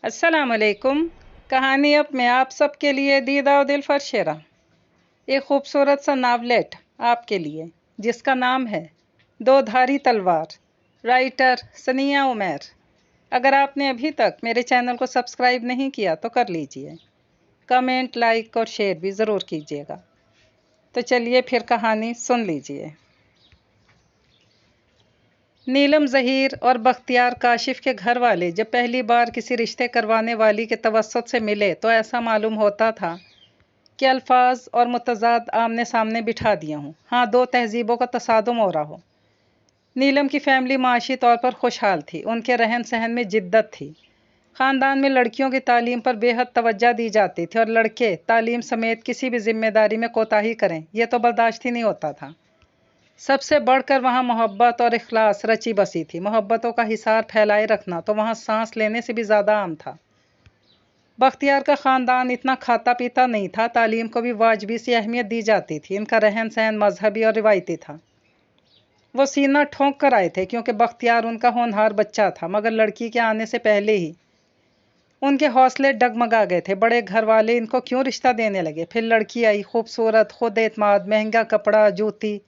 अस्सलाम वालेकुम। कहानी अब मैं आप सबके लिए दीदा और दिल फरशेरा एक खूबसूरत सा नावलेट आपके लिए जिसका नाम है दो धारी तलवार। राइटर सनिया उमैर। अगर आपने अभी तक मेरे चैनल को सब्सक्राइब नहीं किया तो कर लीजिए। कमेंट, लाइक और शेयर भी ज़रूर कीजिएगा। तो चलिए फिर कहानी सुन लीजिए। नीलम ज़हीर और बख्तियार काशिफ के घर वाले जब पहली बार किसी रिश्ते करवाने वाली के तवस्सुत से मिले तो ऐसा मालूम होता था कि अल्फाज और मुतज़ाद आमने सामने बिठा दिया हूँ। हाँ, दो तहजीबों का तसादुम हो रहा हो। नीलम की फैमिली माशी तौर पर खुशहाल थी। उनके रहन सहन में जिद्दत थी। ख़ानदान में लड़कियों की तालीम पर बेहद तवज्जो दी जाती थी और लड़के तालीम समेत किसी भी जिम्मेदारी में कोताही करें यह तो बर्दाश्त ही नहीं होता था। सबसे बढ़कर वहाँ मोहब्बत और इखलास रची बसी थी। मोहब्बतों का हिसार फैलाए रखना तो वहाँ सांस लेने से भी ज़्यादा आम था। बख्तियार का ख़ानदान इतना खाता पीता नहीं था। तालीम को भी वाजबी सी अहमियत दी जाती थी। इनका रहन सहन मजहबी और रिवायती था। वो सीना ठोंक कर आए थे क्योंकि बख्तियार उनका होनहार बच्चा था, मगर लड़की के आने से पहले ही उनके हौसले डगमगा गए थे। बड़े घर वाले इनको क्यों रिश्ता देने लगे। फिर लड़की आई, खूबसूरत, खुद एतमाद, महंगा कपड़ा, जूती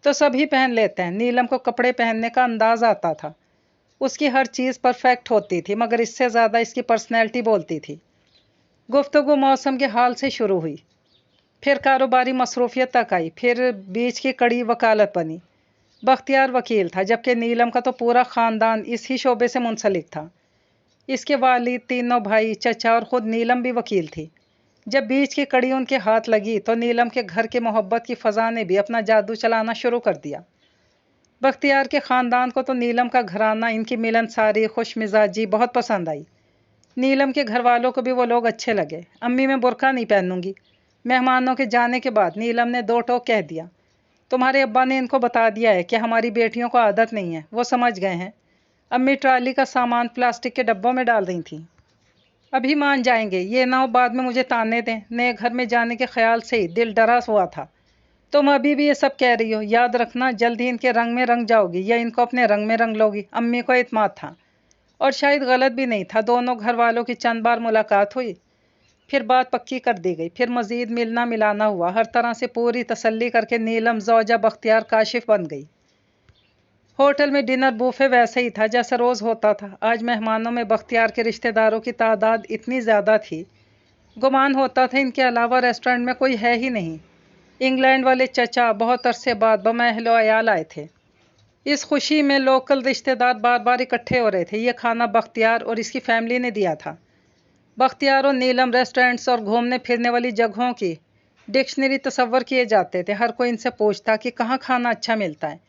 तो सभी पहन लेते हैं। नीलम को कपड़े पहनने का अंदाज आता था। उसकी हर चीज़ परफेक्ट होती थी, मगर इससे ज़्यादा इसकी पर्सनैलिटी बोलती थी। गुफ्तगू मौसम के हाल से शुरू हुई, फिर कारोबारी मसरूफियत तक आई, फिर बीच की कड़ी वकालत बनी। बख्तियार वकील था, जबकि नीलम का तो पूरा ख़ानदान इस ही शोबे से मुंसलिक था। इसके वालिद, तीनों भाई, चचा और ख़ुद नीलम भी वकील थी। जब बीच की कड़ी उनके हाथ लगी तो नीलम के घर की मोहब्बत की फ़ज़ा ने भी अपना जादू चलाना शुरू कर दिया। बख्तियार के ख़ानदान को तो नीलम का घराना, इनकी मिलनसारी, खुश मिजाजी बहुत पसंद आई। नीलम के घर वालों को भी वो लोग अच्छे लगे। अम्मी मैं बुर्का नहीं पहनूंगी। मेहमानों के जाने के बाद नीलम ने दो टोक कह दिया। तुम्हारे अब्बा ने इनको बता दिया है कि हमारी बेटियों को आदत नहीं है, वो समझ गए हैं। अम्मी ट्राली का सामान प्लास्टिक के डब्बों में डाल रही थी। अभी मान जाएंगे, ये ना हो बाद में मुझे ताने दें। नए घर में जाने के ख्याल से ही दिल डरा हुआ था। तुम अभी भी ये सब कह रही हो। याद रखना, जल्द ही इनके रंग में रंग जाओगी या इनको अपने रंग में रंग लोगी। अम्मी को इत्मीनान था और शायद गलत भी नहीं था। दोनों घर वालों की चंद बार मुलाकात हुई, फिर बात पक्की कर दी गई। फिर मजीद मिलना मिलाना हुआ। हर तरह से पूरी तसल्ली करके नीलम ज़ौजा बख्तियार काशिफ बन गई। होटल में डिनर बूफे वैसे ही था जैसा रोज़ होता था। आज मेहमानों में बख्तियार के रिश्तेदारों की तादाद इतनी ज़्यादा थी, गुमान होता था इनके अलावा रेस्टोरेंट में कोई है ही नहीं। इंग्लैंड वाले चचा बहुत अरसे बाद बमहलो अयाल आए थे। इस खुशी में लोकल रिश्तेदार बार बार इकट्ठे हो रहे थे। ये खाना बख्तियार और इसकी फैमिली ने दिया था। बख्तियार और नीलम रेस्टोरेंट्स और घूमने फिरने वाली जगहों की डिक्शनरी तस्वर किए जाते थे। हर कोई इनसे पूछता कि कहाँ खाना अच्छा मिलता है,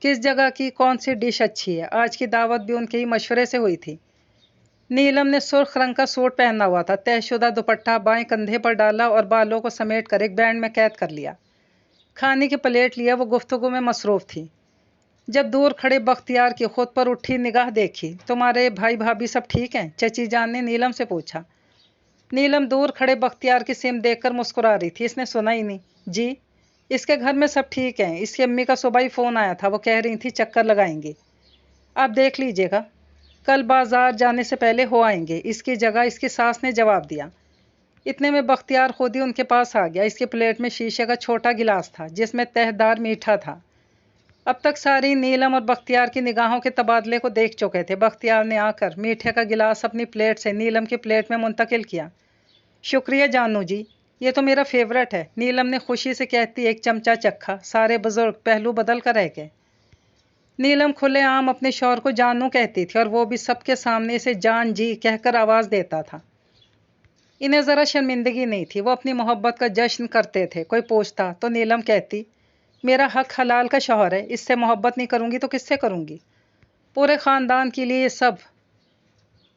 किस जगह की कौन सी डिश अच्छी है। आज की दावत भी उनके ही मशवरे से हुई थी। नीलम ने सुर्ख रंग का सूट पहना हुआ था। तयशुदा दुपट्टा बाएं कंधे पर डाला और बालों को समेट कर एक बैंड में कैद कर लिया। खाने की प्लेट लिया, वो गुफ्तगू में मसरूफ़ थी। जब दूर खड़े बख्तियार की खुद पर उठी निगाह देखी। तुम्हारे भाई भाभी सब ठीक हैं? चची जान ने नीलम से पूछा। नीलम दूर खड़े बख्तियार की सिम देखकर मुस्कुरा रही थी। इसने सुना ही नहीं। जी, इसके घर में सब ठीक हैं। इसकी अम्मी का सुबह ही फ़ोन आया था, वो कह रही थी चक्कर लगाएंगी। आप देख लीजिएगा, कल बाजार जाने से पहले हो आएंगे। इसकी जगह इसकी सास ने जवाब दिया। इतने में बख्तियार खुद ही उनके पास आ गया। इसकी प्लेट में शीशे का छोटा गिलास था जिसमें तहदार मीठा था। अब तक सारी नीलम और बख्तियार की निगाहों के तबादले को देख चुके थे। बख्तियार ने आकर मीठे का गिलास अपनी प्लेट से नीलम की प्लेट में मुंतकिल किया। शुक्रिया जानू जी, ये तो मेरा फेवरेट है। नीलम ने खुशी से कहती एक चमचा चखा। सारे बुजुर्ग पहलू बदल कर रह गए। नीलम खुलेआम अपने शौहर को जानू कहती थी और वो भी सबके सामने इसे जान जी कहकर आवाज़ देता था। इन्हें ज़रा शर्मिंदगी नहीं थी। वो अपनी मोहब्बत का जश्न करते थे। कोई पूछता तो नीलम कहती, मेरा हक हलाल का शौहर है, इससे मोहब्बत नहीं करूँगी तो किससे करूँगी। पूरे ख़ानदान के लिए ये सब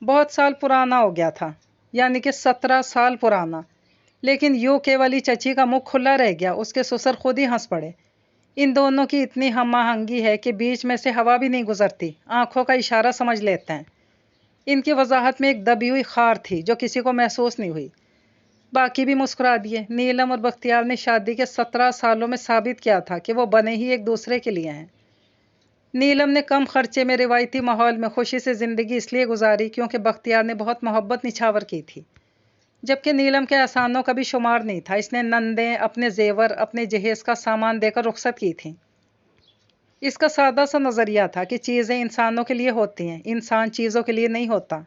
बहुत साल पुराना हो गया था, यानी कि 17 साल पुराना। लेकिन यूँ केवली चची का मुख खुला रह गया। उसके ससुर खुद ही हंस पड़े। इन दोनों की इतनी हम आहंगी है कि बीच में से हवा भी नहीं गुजरती। आंखों का इशारा समझ लेते हैं। इनकी वजाहत में एक दबी हुई खार थी जो किसी को महसूस नहीं हुई। बाकी भी मुस्कुरा दिए। नीलम और बख्तियार ने शादी के 17 सालों में साबित किया था कि वो बने ही एक दूसरे के लिए हैं। نیلم نے کم خرچے میں روایتی ماحول میں خوشی سے زندگی اس لیے گزاری کیونکہ بختیار نے بہت محبت نچھاور کی تھی، جبکہ نیلم کے احسانوں کا بھی شمار نہیں تھا۔ اس نے نندیں، اپنے زیور، اپنے جہیز کا سامان دے کر رخصت کی تھیں۔ اس کا سادہ سا نظریہ تھا کہ چیزیں انسانوں کے لیے ہوتی ہیں، انسان چیزوں کے لیے نہیں ہوتا۔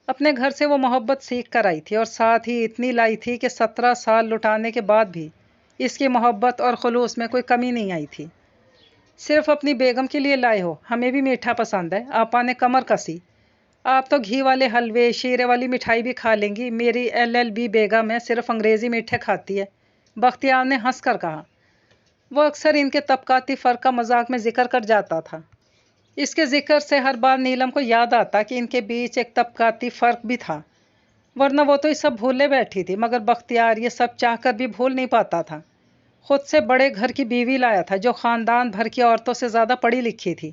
اپنے گھر سے وہ محبت سیکھ کر آئی تھی اور ساتھ ہی اتنی لائی تھی کہ 17 سال لٹانے کے بعد بھی اس کی محبت اور خلوص میں کوئی کمی نہیں آئی تھی۔ صرف اپنی بیگم کے لیے لائے ہو؟ ہمیں بھی میٹھا پسند ہے، آپا نے کمر کسی۔ آپ تو گھی والے حلوے، شیرے والی مٹھائی بھی کھا لیں گی، میری LLB بیگم ہے صرف انگریزی میٹھے کھاتی ہے، بختیار نے ہنس کر کہا۔ وہ اکثر ان کے طبقاتی فرق کا مذاق میں ذکر کر جاتا تھا۔ اس کے ذکر سے ہر بار نیلم کو یاد آتا کہ ان کے بیچ ایک طبقاتی فرق بھی تھا، ورنہ وہ تو یہ سب بھولے بیٹھی تھی، مگر بختیار یہ سب چاہ کر بھی بھول نہیں پاتا تھا۔ خود سے بڑے گھر کی بیوی لایا تھا جو خاندان بھر کی عورتوں سے زیادہ پڑھی لکھی تھی۔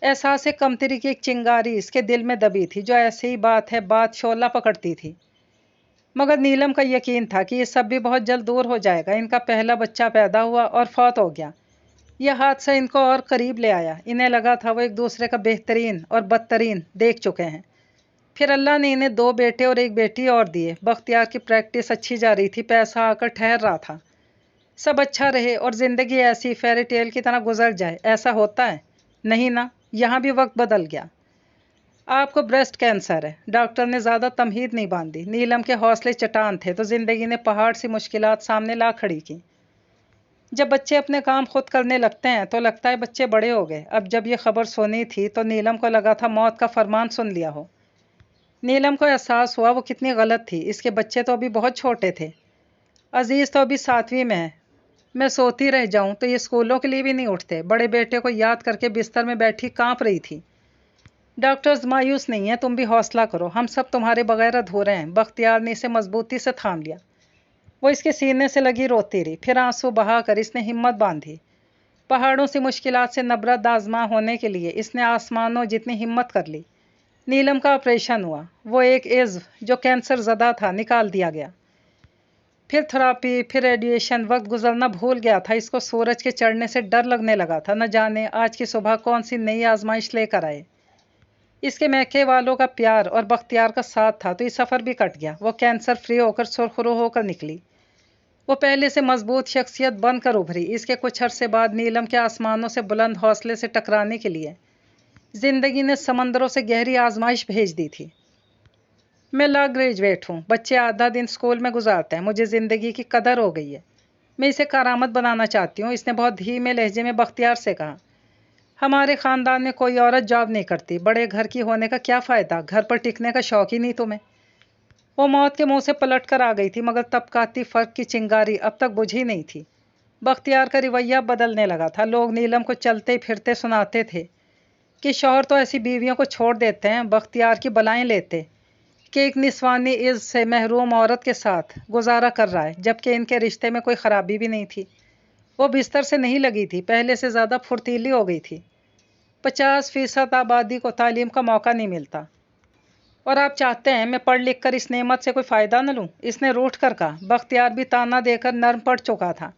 احساس کمتری کی ایک چنگاری اس کے دل میں دبی تھی جو ایسی ہی بات ہے بات شعلہ پکڑتی تھی، مگر نیلم کا یقین تھا کہ یہ سب بھی بہت جلد دور ہو جائے گا۔ ان کا پہلا بچہ پیدا ہوا اور فوت ہو گیا۔ یہ حادثہ ان کو اور قریب لے آیا، انہیں لگا تھا وہ ایک دوسرے کا بہترین اور بدترین دیکھ چکے ہیں۔ پھر اللہ نے انہیں 2 بیٹے اور 1 بیٹی اور دیے۔ بختیار کی پریکٹس اچھی جا رہی تھی، پیسہ آ کر ٹھہر رہا تھا، سب اچھا رہے اور زندگی ایسی فیری ٹیل کی طرح گزر جائے، ایسا ہوتا ہے؟ نہیں نا، یہاں بھی وقت بدل گیا۔ آپ کو بریسٹ کینسر ہے، ڈاکٹر نے زیادہ تمہید نہیں باندھی۔ نیلم کے حوصلے چٹان تھے تو زندگی نے پہاڑ سی مشکلات سامنے لا کھڑی کی۔ جب بچے اپنے کام خود کرنے لگتے ہیں تو لگتا ہے بچے بڑے ہو گئے۔ اب جب یہ خبر سنی تھی تو نیلم کو لگا تھا موت کا فرمان سن لیا ہو۔ نیلم کو احساس ہوا وہ کتنی غلط تھی، اس کے بچے تو ابھی بہت چھوٹے تھے۔ عزیز تو ابھی 7ویں میں ہے، میں سوتی رہ جاؤں تو یہ اسکولوں کے لیے بھی نہیں اٹھتے۔ بڑے بیٹے کو یاد کر کے بستر میں بیٹھی کانپ رہی تھی۔ ڈاکٹرز مایوس نہیں ہیں، تم بھی حوصلہ کرو، ہم سب تمہارے بغیر ادھورے ہیں۔ بختیار نے اسے مضبوطی سے تھام لیا۔ وہ اس کے سینے سے لگی روتی رہی، پھر آنسو بہا کر اس نے ہمت باندھی۔ پہاڑوں سی مشکلات سے نبرد آزما ہونے کے لیے اس نے آسمانوں جتنی ہمت کر لی۔ نیلم کا آپریشن ہوا، وہ ایک عضو جو کینسر زدہ تھا نکال دیا گیا۔ پھر تھراپی، پھر ریڈیشن، وقت گزرنا بھول گیا تھا۔ اس کو سورج کے چڑھنے سے ڈر لگنے لگا تھا، نہ جانے آج کی صبح کون سی نئی آزمائش لے کر آئے۔ اس کے میکے والوں کا پیار اور بختیار کا ساتھ تھا تو یہ سفر بھی کٹ گیا۔ وہ کینسر فری ہو کر سرخرو ہو کر نکلی۔ وہ پہلے سے مضبوط شخصیت بن کر ابھری۔ اس کے کچھ عرصے بعد نیلم کے آسمانوں سے بلند حوصلے سے ٹکرانے کے لیے زندگی نے سمندروں سے گہری آزمائش بھیج دی تھی۔ میں لا گریجویٹ ہوں، بچے آدھا دن اسکول میں گزارتے ہیں، مجھے زندگی کی قدر ہو گئی ہے، میں اسے کارآمد بنانا چاہتی ہوں، اس نے بہت دھیمے لہجے میں بختیار سے کہا۔ ہمارے خاندان میں کوئی عورت جاب نہیں کرتی، بڑے گھر کی ہونے کا کیا فائدہ، گھر پر ٹکنے کا شوق ہی نہیں تمہیں۔ وہ موت کے منہ سے پلٹ کر آ گئی تھی، مگر طبقاتی فرق کی چنگاری اب تک بجھی نہیں تھی۔ بختیار کا رویہ بدلنے لگا تھا۔ لوگ نیلم کو چلتے پھرتے سناتے تھے کہ شوہر تو ایسی بیویوں کو چھوڑ دیتے ہیں، بختیار کی بلائیں لیتے کہ ایک نسوانی عز سے محروم عورت کے ساتھ گزارا کر رہا ہے، جبکہ ان کے رشتے میں کوئی خرابی بھی نہیں تھی۔ وہ بستر سے نہیں لگی تھی، پہلے سے زیادہ پھرتیلی ہو گئی تھی۔ 50% آبادی کو تعلیم کا موقع نہیں ملتا، اور آپ چاہتے ہیں میں پڑھ لکھ کر اس نعمت سے کوئی فائدہ نہ لوں؟ اس نے روٹھ کر کہا۔ بختیار بھی تانا دے کر نرم پڑ چکا تھا۔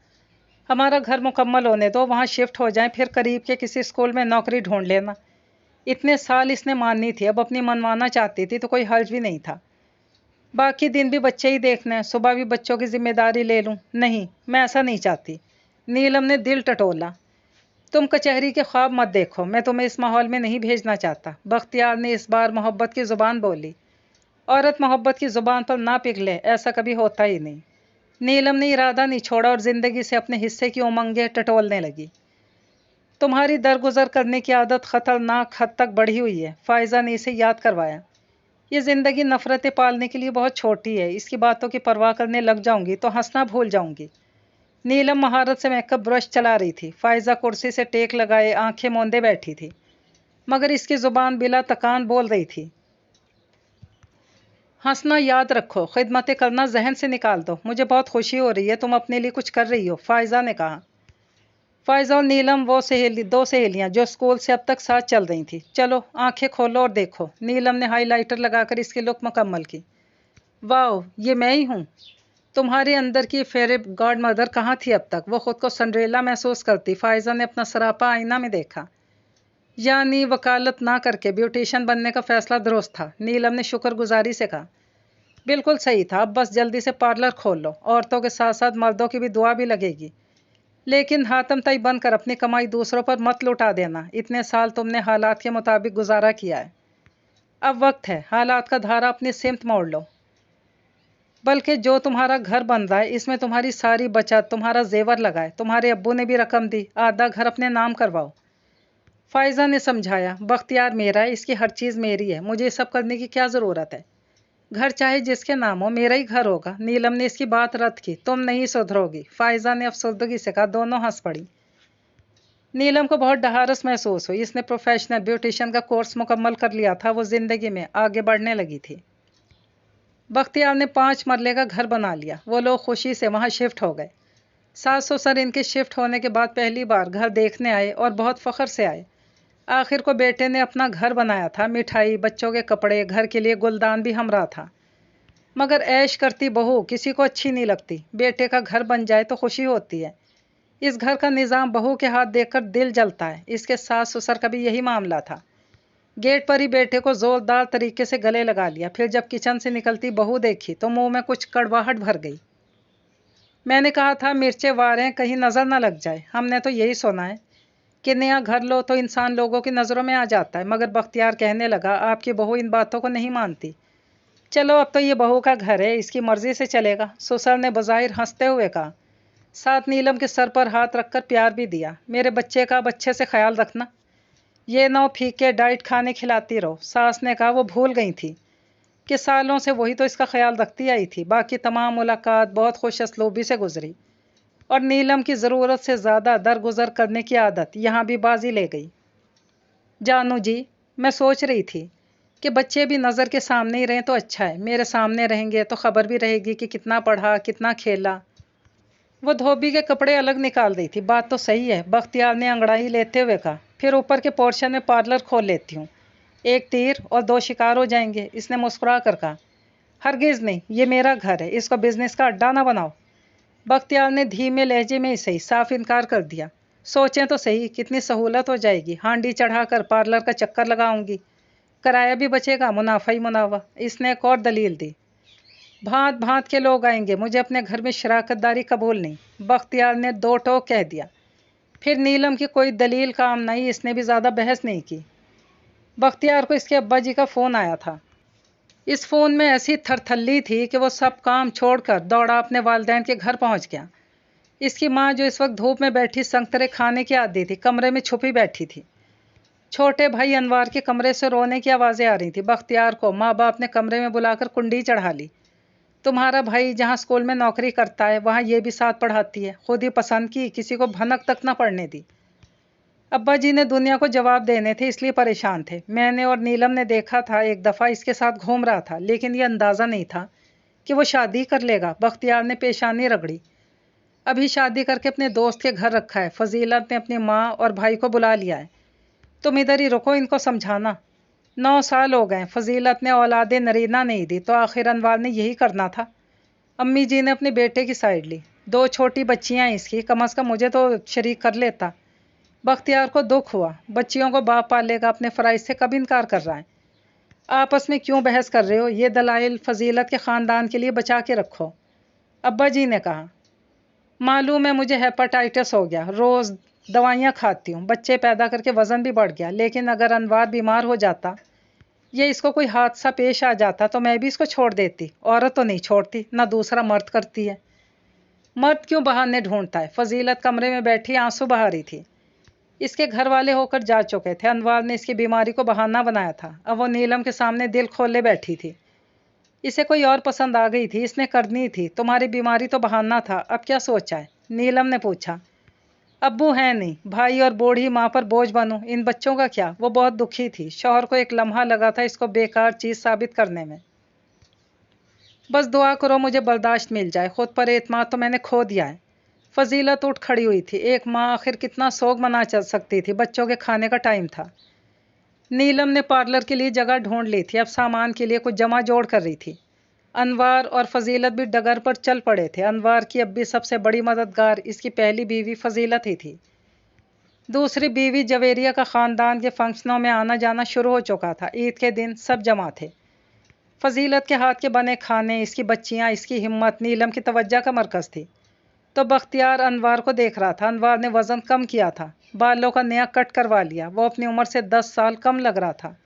ہمارا گھر مکمل ہونے دو، وہاں شفٹ ہو جائیں، پھر قریب کے کسی اسکول میں نوکری ڈھونڈ لینا۔ اتنے سال اس نے ماننی تھی، اب اپنی منوانا چاہتی تھی تو کوئی حرج بھی نہیں تھا۔ باقی دن بھی بچے ہی دیکھنے ہیں، صبح بھی بچوں کی ذمہ داری لے لوں؟ نہیں، میں ایسا نہیں چاہتی۔ نیلم نے دل ٹٹولا۔ تم کچہری کے خواب مت دیکھو، میں تمہیں اس ماحول میں نہیں بھیجنا چاہتا۔ بختیار نے اس بار محبت کی زبان بولی۔ عورت محبت کی زبان پر نہ پگھلے، ایسا کبھی ہوتا ہی نہیں۔ نیلم نے ارادہ نہیں چھوڑا اور زندگی سے اپنے حصے کی امنگیں ٹٹولنے لگی۔ تمہاری درگزر کرنے کی عادت خطرناک حد تک بڑھی ہوئی ہے، فائزہ نے اسے یاد کروایا۔ یہ زندگی نفرتیں پالنے کے لیے بہت چھوٹی ہے، اس کی باتوں کی پرواہ کرنے لگ جاؤں گی تو ہنسنا بھول جاؤں گی۔ نیلم مہارت سے میک اپ برش چلا رہی تھی، فائزہ کرسی سے ٹیک لگائے آنکھیں موندے بیٹھی تھی، مگر اس کی زبان بلا تکان بول رہی تھی۔ ہنسنا یاد رکھو، خدمتیں کرنا ذہن سے نکال دو۔ مجھے بہت خوشی ہو رہی ہے تم اپنے لیے کچھ کر رہی ہو، فائزہ نے کہا۔ فائزہ اور نیلم وہ دو سہیلیاں جو اسکول سے اب تک ساتھ چل رہی تھیں۔ چلو آنکھیں کھولو اور دیکھو۔ نیلم نے ہائی لائٹر لگا کر اس کی لک مکمل کی۔ واو، یہ میں ہی ہوں۔ تمہارے اندر کی فیری گاڈ مدر کہاں تھی اب تک؟ وہ خود کو سنڈریلا محسوس کرتی۔ فائزہ نے اپنا سراپا آئینہ میں دیکھا۔ यानी वकालत ना करके ब्यूटिशियन बनने का फैसला दुरुस्त था। नीलम ने शुक्रगुजारी से कहा, बिल्कुल सही था, अब बस जल्दी से पार्लर खोल लो, औरतों के साथ साथ मर्दों की भी दुआ भी लगेगी। लेकिन हातम ताई बनकर अपनी कमाई दूसरों पर मत लुटा देना, इतने साल तुमने हालात के मुताबिक गुजारा किया है, अब वक्त है हालात का धारा अपनी सिमत मोड़ लो। बल्कि जो तुम्हारा घर बन रहा है इसमें तुम्हारी सारी बचत, तुम्हारा जेवर लगा है, तुम्हारे अब्बू ने भी रकम दी, आधा घर अपने नाम करवाओ। फायजा ने समझाया, बख्तियार मेरा है, इसकी हर चीज़ मेरी है, मुझे सब करने की क्या ज़रूरत है। घर चाहे जिसके नाम हो, मेरा ही घर होगा। नीलम ने इसकी बात रद्द की, तुम नहीं सुधरोगी। फायजा ने अफसरदगी से कहा। दोनों हंस पड़ी। नीलम को बहुत ढहारस महसूस हुई। इसने प्रोफेशनल ब्यूटिशियन का कोर्स मुकम्मल कर लिया था, वो जिंदगी में आगे बढ़ने लगी थी। बख्तियार ने 5 मरले का घर बना लिया। वो लोग खुशी से वहाँ शिफ्ट हो गए। सास ससुर इनके शिफ्ट होने के बाद पहली बार घर देखने आए और बहुत फख्र से आए। आखिर को बेटे ने अपना घर बनाया था। मिठाई, बच्चों के कपड़े, घर के लिए गुलदान भी हमरा था। मगर ऐश करती बहू किसी को अच्छी नहीं लगती। बेटे का घर बन जाए तो खुशी होती है। इस घर का निज़ाम बहू के हाथ देखकर दिल जलता है। इसके सास ससुर का भी यही मामला था। गेट पर ही बेटे को जोरदार तरीके से गले लगा लिया। फिर जब किचन से निकलती बहू देखी तो मुंह में कुछ कड़वाहट भर गई। मैंने कहा था मिर्चें वार हैं, कहीं नज़र ना लग जाए। हमने तो यही सुना है कि नया घर लो तो इंसान लोगों की नज़रों में आ जाता है। मगर बख्तियार कहने लगा, आपकी बहू इन बातों को नहीं मानती। चलो अब तो ये बहू का घर है, इसकी मर्जी से चलेगा। ससुर ने बज़ाहिर हंसते हुए कहा। साथ नीलम के सर पर हाथ रखकर प्यार भी दिया। मेरे बच्चे का अब अच्छे से ख्याल रखना, ये नौ फीके डाइट खाने खिलाती रहो। सास ने कहा। वो भूल गई थी कि सालों से वही तो इसका ख्याल रखती आई थी। बाकी तमाम मुलाकात बहुत खुश असलूबी से गुजरी और नीलम की ज़रूरत से ज़्यादा दरगुजर करने की आदत यहाँ भी बाजी ले गई। जानू जी, मैं सोच रही थी कि बच्चे भी नज़र के सामने ही रहें तो अच्छा है। मेरे सामने रहेंगे तो खबर भी रहेगी कि कितना पढ़ा, कितना खेला। वो धोबी के कपड़े अलग निकाल दी थी। बात तो सही है, बख्तियार ने अंगड़ाई लेते हुए कहा। फिर ऊपर के पोर्शन में पार्लर खोल लेती हूँ, एक तीर और 2 शिकार हो जाएंगे। इसने मुस्कुरा कर कहा। हरगिज़ नहीं, ये मेरा घर है, इसको बिजनेस का अड्डा ना बनाओ। बख्तियार ने धीमे लहजे में ही सही साफ इनकार कर दिया। सोचें तो सही, कितनी सहूलत हो जाएगी। हांडी चढ़ाकर पार्लर का चक्कर लगाऊंगी, किराया भी बचेगा, मुनाफा ही मुनाफा। इसने एक और दलील दी। भांत भांत के लोग आएंगे, मुझे अपने घर में शराकतदारी कबूल नहीं। बख्तियार ने 2 टोक कह दिया। फिर नीलम की कोई दलील काम नहीं, इसने भी ज़्यादा बहस नहीं की। बख्तियार को इसके अब्बा जी का फ़ोन आया था। इस फ़ोन में ऐसी थरथल्ली थी कि वो सब काम छोड़कर दौड़ा अपने वालिदैन के घर पहुंच गया। इसकी माँ, जो इस वक्त धूप में बैठी संगतरे खाने की आदी थी, कमरे में छुपी बैठी थी। छोटे भाई अनवार के कमरे से रोने की आवाज़ें आ रही थी। बख्तियार को माँ बाप ने कमरे में बुलाकर कुंडी चढ़ा ली। तुम्हारा भाई जहाँ स्कूल में नौकरी करता है वहाँ ये भी साथ पढ़ाती है। खुद ही पसंद की, किसी को भनक तक ना पढ़ने दी। अब्बा जी ने दुनिया को जवाब देने थे, इसलिए परेशान थे। मैंने और नीलम ने देखा था, एक दफ़ा इसके साथ घूम रहा था, लेकिन ये अंदाज़ा नहीं था कि वो शादी कर लेगा। बख्तियार ने पेशानी रगड़ी। अभी शादी करके अपने दोस्त के घर रखा है। फजीलत ने अपनी माँ और भाई को बुला लिया है। तुम इधर ही रुको, इनको समझाना। 9 साल हो गए, फजीलत ने औलादे नरीना नहीं दी, तो आखिर अनवार ने यही करना था। अम्मी जी ने अपने बेटे की साइड ली। 2 छोटी बच्चियां इसकी, कम अज़ कम मुझे तो शरीक कर लेता। बख्तियार को दुख हुआ। बच्चियों को बाप पालेगा, अपने फ़राइज़ से कब इनकार कर रहा है। आपस में क्यों बहस कर रहे हो, ये दलाइल फजीलत के ख़ानदान के लिए बचा के रखो। अब्बा जी ने कहा। मालूम है मुझे हेपेटाइटिस हो गया, रोज़ दवाइयाँ खाती हूँ, बच्चे पैदा करके वज़न भी बढ़ गया। लेकिन अगर अनवार बीमार हो जाता, ये इसको कोई हादसा पेश आ जाता, तो मैं भी इसको छोड़ देती। औरत तो नहीं छोड़ती, ना दूसरा मर्द करती है। मर्द क्यों बहाने ढूंढता है। फजीलत कमरे में बैठी आंसू बहा रही थी। इसके घर वाले होकर जा चुके थे। अनवार ने इसकी बीमारी को बहाना बनाया था। अब वो नीलम के सामने दिल खोले बैठी थी। इसे कोई और पसंद आ गई थी, इसने करनी थी। तुम्हारी बीमारी तो बहाना था, अब क्या सोचा है। नीलम ने पूछा। अब्बू हैं नहीं, भाई और बूढ़ी माँ पर बोझ बनूं, इन बच्चों का क्या। वो बहुत दुखी थी। शौहर को एक लम्हा लगा था इसको बेकार चीज़ साबित करने में। बस दुआ करो मुझे बर्दाश्त मिल जाए, खुद पर एतमाद तो मैंने खो दिया है। फजीलत उठ खड़ी हुई थी। एक माँ आखिर कितना सोग मना चल सकती थी। बच्चों के खाने का टाइम था। नीलम ने पार्लर के लिए जगह ढूंढ ली थी। अब सामान के लिए कुछ जमा जोड़ कर रही थी। अनवार और फजीलत भी डगर पर चल पड़े थे। अनवार की अब भी सबसे बड़ी मददगार इसकी पहली बीवी फजीलत ही थी। दूसरी बीवी जवेरिया का ख़ानदान के फंक्शनों में आना जाना शुरू हो चुका था। ईद के दिन सब जमा थे। फजीलत के हाथ के बने खाने, इसकी बच्चियां, इसकी हिम्मत नीलम की तवज्जो का मरकज़ थी। तो बख्तियार अनवार को देख रहा था। अनवार ने वज़न कम किया था, बालों का नया कट करवा लिया। वो अपनी उम्र से 10 साल कम लग रहा था।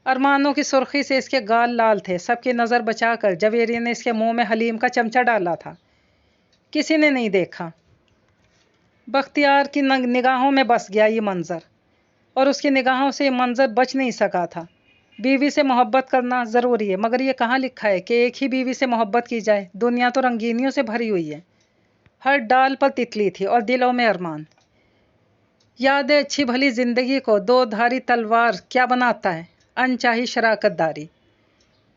अरमानों की सुर्खी से इसके गाल लाल थे। सबकी नज़र बचाकर जवेरिया ने इसके मुंह में हलीम का चमचा डाला था। किसी ने नहीं देखा। बख्तियार की निगाहों में बस गया ये मंज़र, और उसकी निगाहों से ये मंज़र बच नहीं सका था। बीवी से मोहब्बत करना ज़रूरी है, मगर ये कहाँ लिखा है कि एक ही बीवी से मोहब्बत की जाए। दुनिया तो रंगीनियों से भरी हुई है। हर डाल पर तितली थी और दिलों में अरमान। याद है अच्छी भली ज़िंदगी को दो धारी तलवार क्या बनाता है, अनचाही शराकतदारी।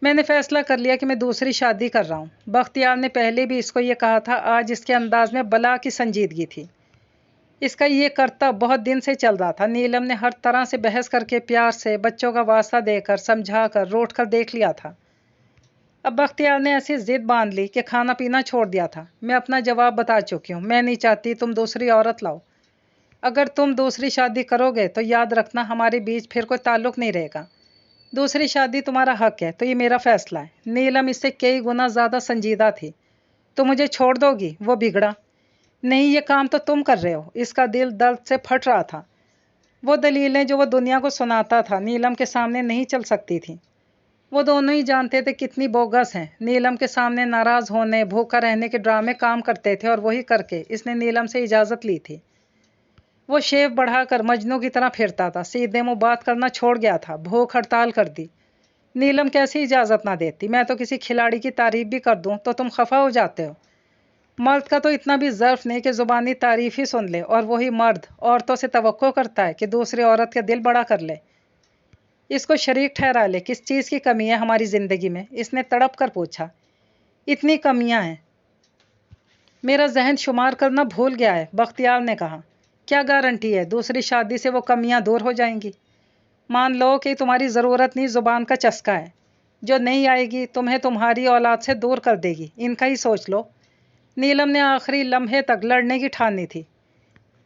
मैंने फ़ैसला कर लिया कि मैं दूसरी शादी कर रहा हूँ। बख्तियार ने पहले भी इसको ये कहा था। आज इसके अंदाज में बला की संजीदगी थी। इसका ये करतब बहुत दिन से चल रहा था। नीलम ने हर तरह से बहस करके, प्यार से, बच्चों का वास्ता देकर, समझा कर, रोट कर देख लिया था। अब बख्तियार ने ऐसी जिद बांध ली कि खाना पीना छोड़ दिया था। मैं अपना जवाब बता चुकी हूँ। मैं नहीं चाहती तुम दूसरी औरत लाओ। अगर तुम दूसरी शादी करोगे तो याद रखना हमारे बीच फिर कोई ताल्लुक़ नहीं रहेगा। दूसरी शादी तुम्हारा हक है, तो ये मेरा फ़ैसला है। नीलम इससे कई गुना ज़्यादा संजीदा थी। तो मुझे छोड़ दोगी? वो बिगड़ा। नहीं, ये काम तो तुम कर रहे हो। इसका दिल दर्द से फट रहा था। वो दलीलें जो वो दुनिया को सुनाता था नीलम के सामने नहीं चल सकती थी। वो दोनों ही जानते थे कितनी बोगस हैं। नीलम के सामने नाराज़ होने, भूखा रहने के ड्रामे काम करते थे, और वही करके इसने नीलम से इजाज़त ली थी। वो शेव बढ़ाकर मजनू की तरह फिरता था। सीधे मुँह बात करना छोड़ गया था। भूख हड़ताल कर दी। नीलम कैसी इजाज़त ना देती। मैं तो किसी खिलाड़ी की तारीफ़ भी कर दूँ तो तुम खफा हो जाते हो। मर्द का तो इतना भी ज़र्फ नहीं कि ज़ुबानी तारीफ़ ही सुन ले, और वही मर्द औरतों से तवक्को करता है कि दूसरी औरत के दिल बड़ा कर ले, इसको शरीक ठहरा ले। किस चीज़ की कमी है हमारी ज़िंदगी में? इसने तड़प कर पूछा। इतनी कमियां हैं, मेरा जहन शुमार करना भूल गया है, बख्तियार ने कहा। क्या गारंटी है दूसरी शादी से वो कमियां दूर हो जाएंगी? मान लो कि तुम्हारी ज़रूरत नहीं, ज़ुबान का चस्का है। जो नहीं आएगी तुम्हें तुम्हारी औलाद से दूर कर देगी। इनका ही सोच लो। नीलम ने आखिरी लम्हे तक लड़ने की ठानी थी।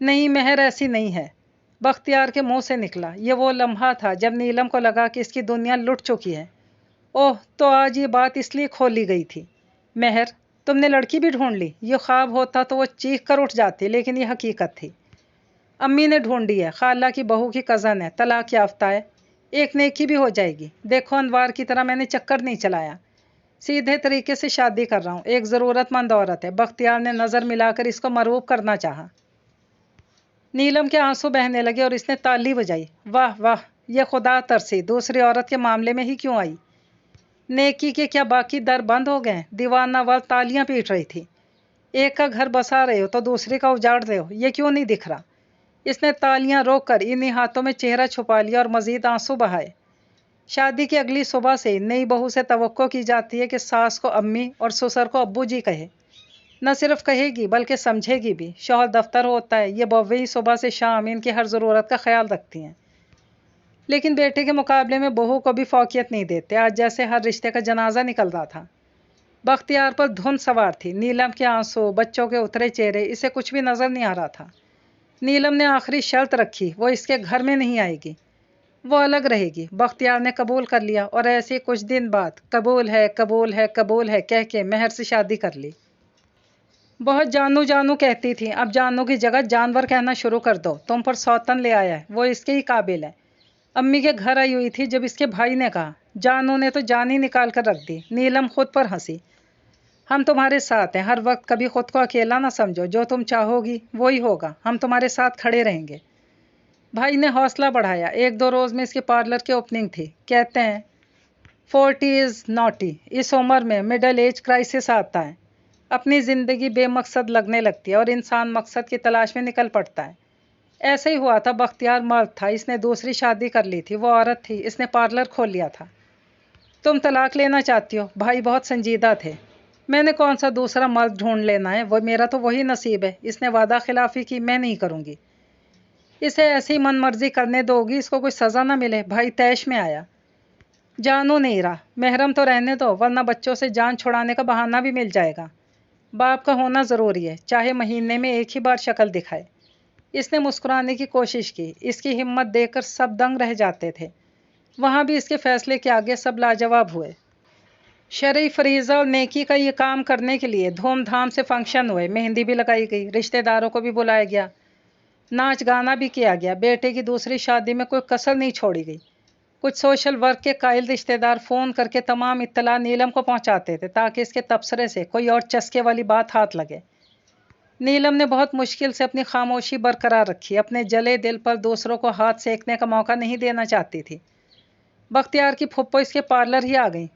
नहीं, मेहर ऐसी नहीं है, बख्तियार के मुंह से निकला। ये वो लम्हा था जब नीलम को लगा कि इसकी दुनिया लुट चुकी है। ओह, तो आज ये बात इसलिए खोली गई थी। मेहर, तुमने लड़की भी ढूंढ ली? ये ख्वाब होता तो वो चीख कर उठ जाती, लेकिन ये हकीकत थी। अम्मी ने ढूंढी है। खाला की बहू की कज़न है, तलाक याफ्ता है। एक नेकी भी हो जाएगी। देखो, अनवार की तरह मैंने चक्कर नहीं चलाया। सीधे तरीके से शादी कर रहा हूँ। एक ज़रूरतमंद औरत है। बख्तियार ने नज़र मिलाकर इसको मरूब करना चाहा। नीलम के आंसू बहने लगे और इसने ताली बजाई। वाह वाह, ये खुदा तरसी दूसरी औरत के मामले में ही क्यों आई? नेकी के क्या बाकी दर बंद हो गए? दीवाना वाल तालियां पीट रही थी। एक का घर बसा रहे हो तो दूसरे का उजाड़ रहे हो, ये क्यों नहीं दिख रहा? इसने तालियां रोक कर इन्हीं हाथों में चेहरा छुपा लिया और मजीद आंसू बहाए। शादी की अगली सुबह से नई बहू से तवक्को की जाती है कि सास को अम्मी और ससुर को अब्बू जी कहे। न सिर्फ कहेगी बल्कि समझेगी भी। शौहर दफ्तर होता है, ये बव्वे ही सुबह से शाम इनकी हर ज़रूरत का ख्याल रखती हैं, लेकिन बेटे के मुकाबले में बहू को भी फौकियत नहीं देते। आज जैसे हर रिश्ते का जनाजा निकल रहा था। बख्तियार पर धुंध सवार थी। नीलम के आंसू, बच्चों के उतरे चेहरे, इसे कुछ भी नज़र नहीं आ रहा था। नीलम ने आखिरी शर्त रखी, वो इसके घर में नहीं आएगी, वो अलग रहेगी। बख्तियार ने कबूल कर लिया, और ऐसे कुछ दिन बाद कबूल है, कबूल है, कबूल है कह के मेहर से शादी कर ली। बहुत जानू जानू कहती थी, अब जानू की जगह जानवर कहना शुरू कर दो। तुम पर सौतन ले आया है, वो इसके ही काबिल है। अम्मी के घर आई हुई थी जब इसके भाई ने कहा। जानू ने तो जान ही निकाल कर रख दी। नीलम खुद पर हंसी। हम तुम्हारे साथ हैं हर वक्त, कभी खुद को अकेला ना समझो। जो तुम चाहोगी वही होगा, हम तुम्हारे साथ खड़े रहेंगे। भाई ने हौसला बढ़ाया। एक दो रोज़ में इसके पार्लर की ओपनिंग थी। कहते हैं 40 इज़ नॉटी। इस उम्र में मिडल एज क्राइसिस आता है। अपनी ज़िंदगी बेमकसद लगने लगती है और इंसान मकसद की तलाश में निकल पड़ता है। ऐसे ही हुआ था। बख्तियार मर्द था, इसने दूसरी शादी कर ली थी। वो औरत थी, इसने पार्लर खोल लिया था। तुम तलाक लेना चाहती हो? भाई बहुत संजीदा थे। मैंने कौन सा दूसरा मर्द ढूंढ लेना है, वो मेरा तो वही नसीब है। इसने वादा खिलाफी की, मैं नहीं करूँगी। इसे ऐसी मन मर्जी करने दोगी, इसको कोई सज़ा ना मिले। भाई तैश में आया। जानू नहीं रहा, महरम तो रहने दो, वरना बच्चों से जान छुड़ाने का बहाना भी मिल जाएगा। बाप का होना ज़रूरी है, चाहे महीने में एक ही बार शक्ल दिखाए। اس نے مسکرانے کی کوشش کی، اس کی ہمت دیکھ کر سب دنگ رہ جاتے تھے۔ وہاں بھی اس کے فیصلے کے آگے سب لاجواب ہوئے۔ شرعی فریضہ اور نیکی کا یہ کام کرنے کے لیے دھوم دھام سے فنکشن ہوئے، مہندی بھی لگائی گئی، رشتہ داروں کو بھی بلایا گیا، ناچ گانا بھی کیا گیا، بیٹے کی دوسری شادی میں کوئی کسر نہیں چھوڑی گئی۔ کچھ سوشل ورک کے قائل رشتہ دار فون کر کے تمام اطلاع نیلم کو پہنچاتے تھے تاکہ اس کے تبصرے سے کوئی اور چسکے والی بات ہاتھ لگے۔ نیلم نے بہت مشکل سے اپنی خاموشی برقرار رکھی، اپنے جلے دل پر دوسروں کو ہاتھ سینکنے کا موقع نہیں دینا چاہتی تھی۔ بختیار کی پھپھو اس کے پارلر ہی آ گئیں۔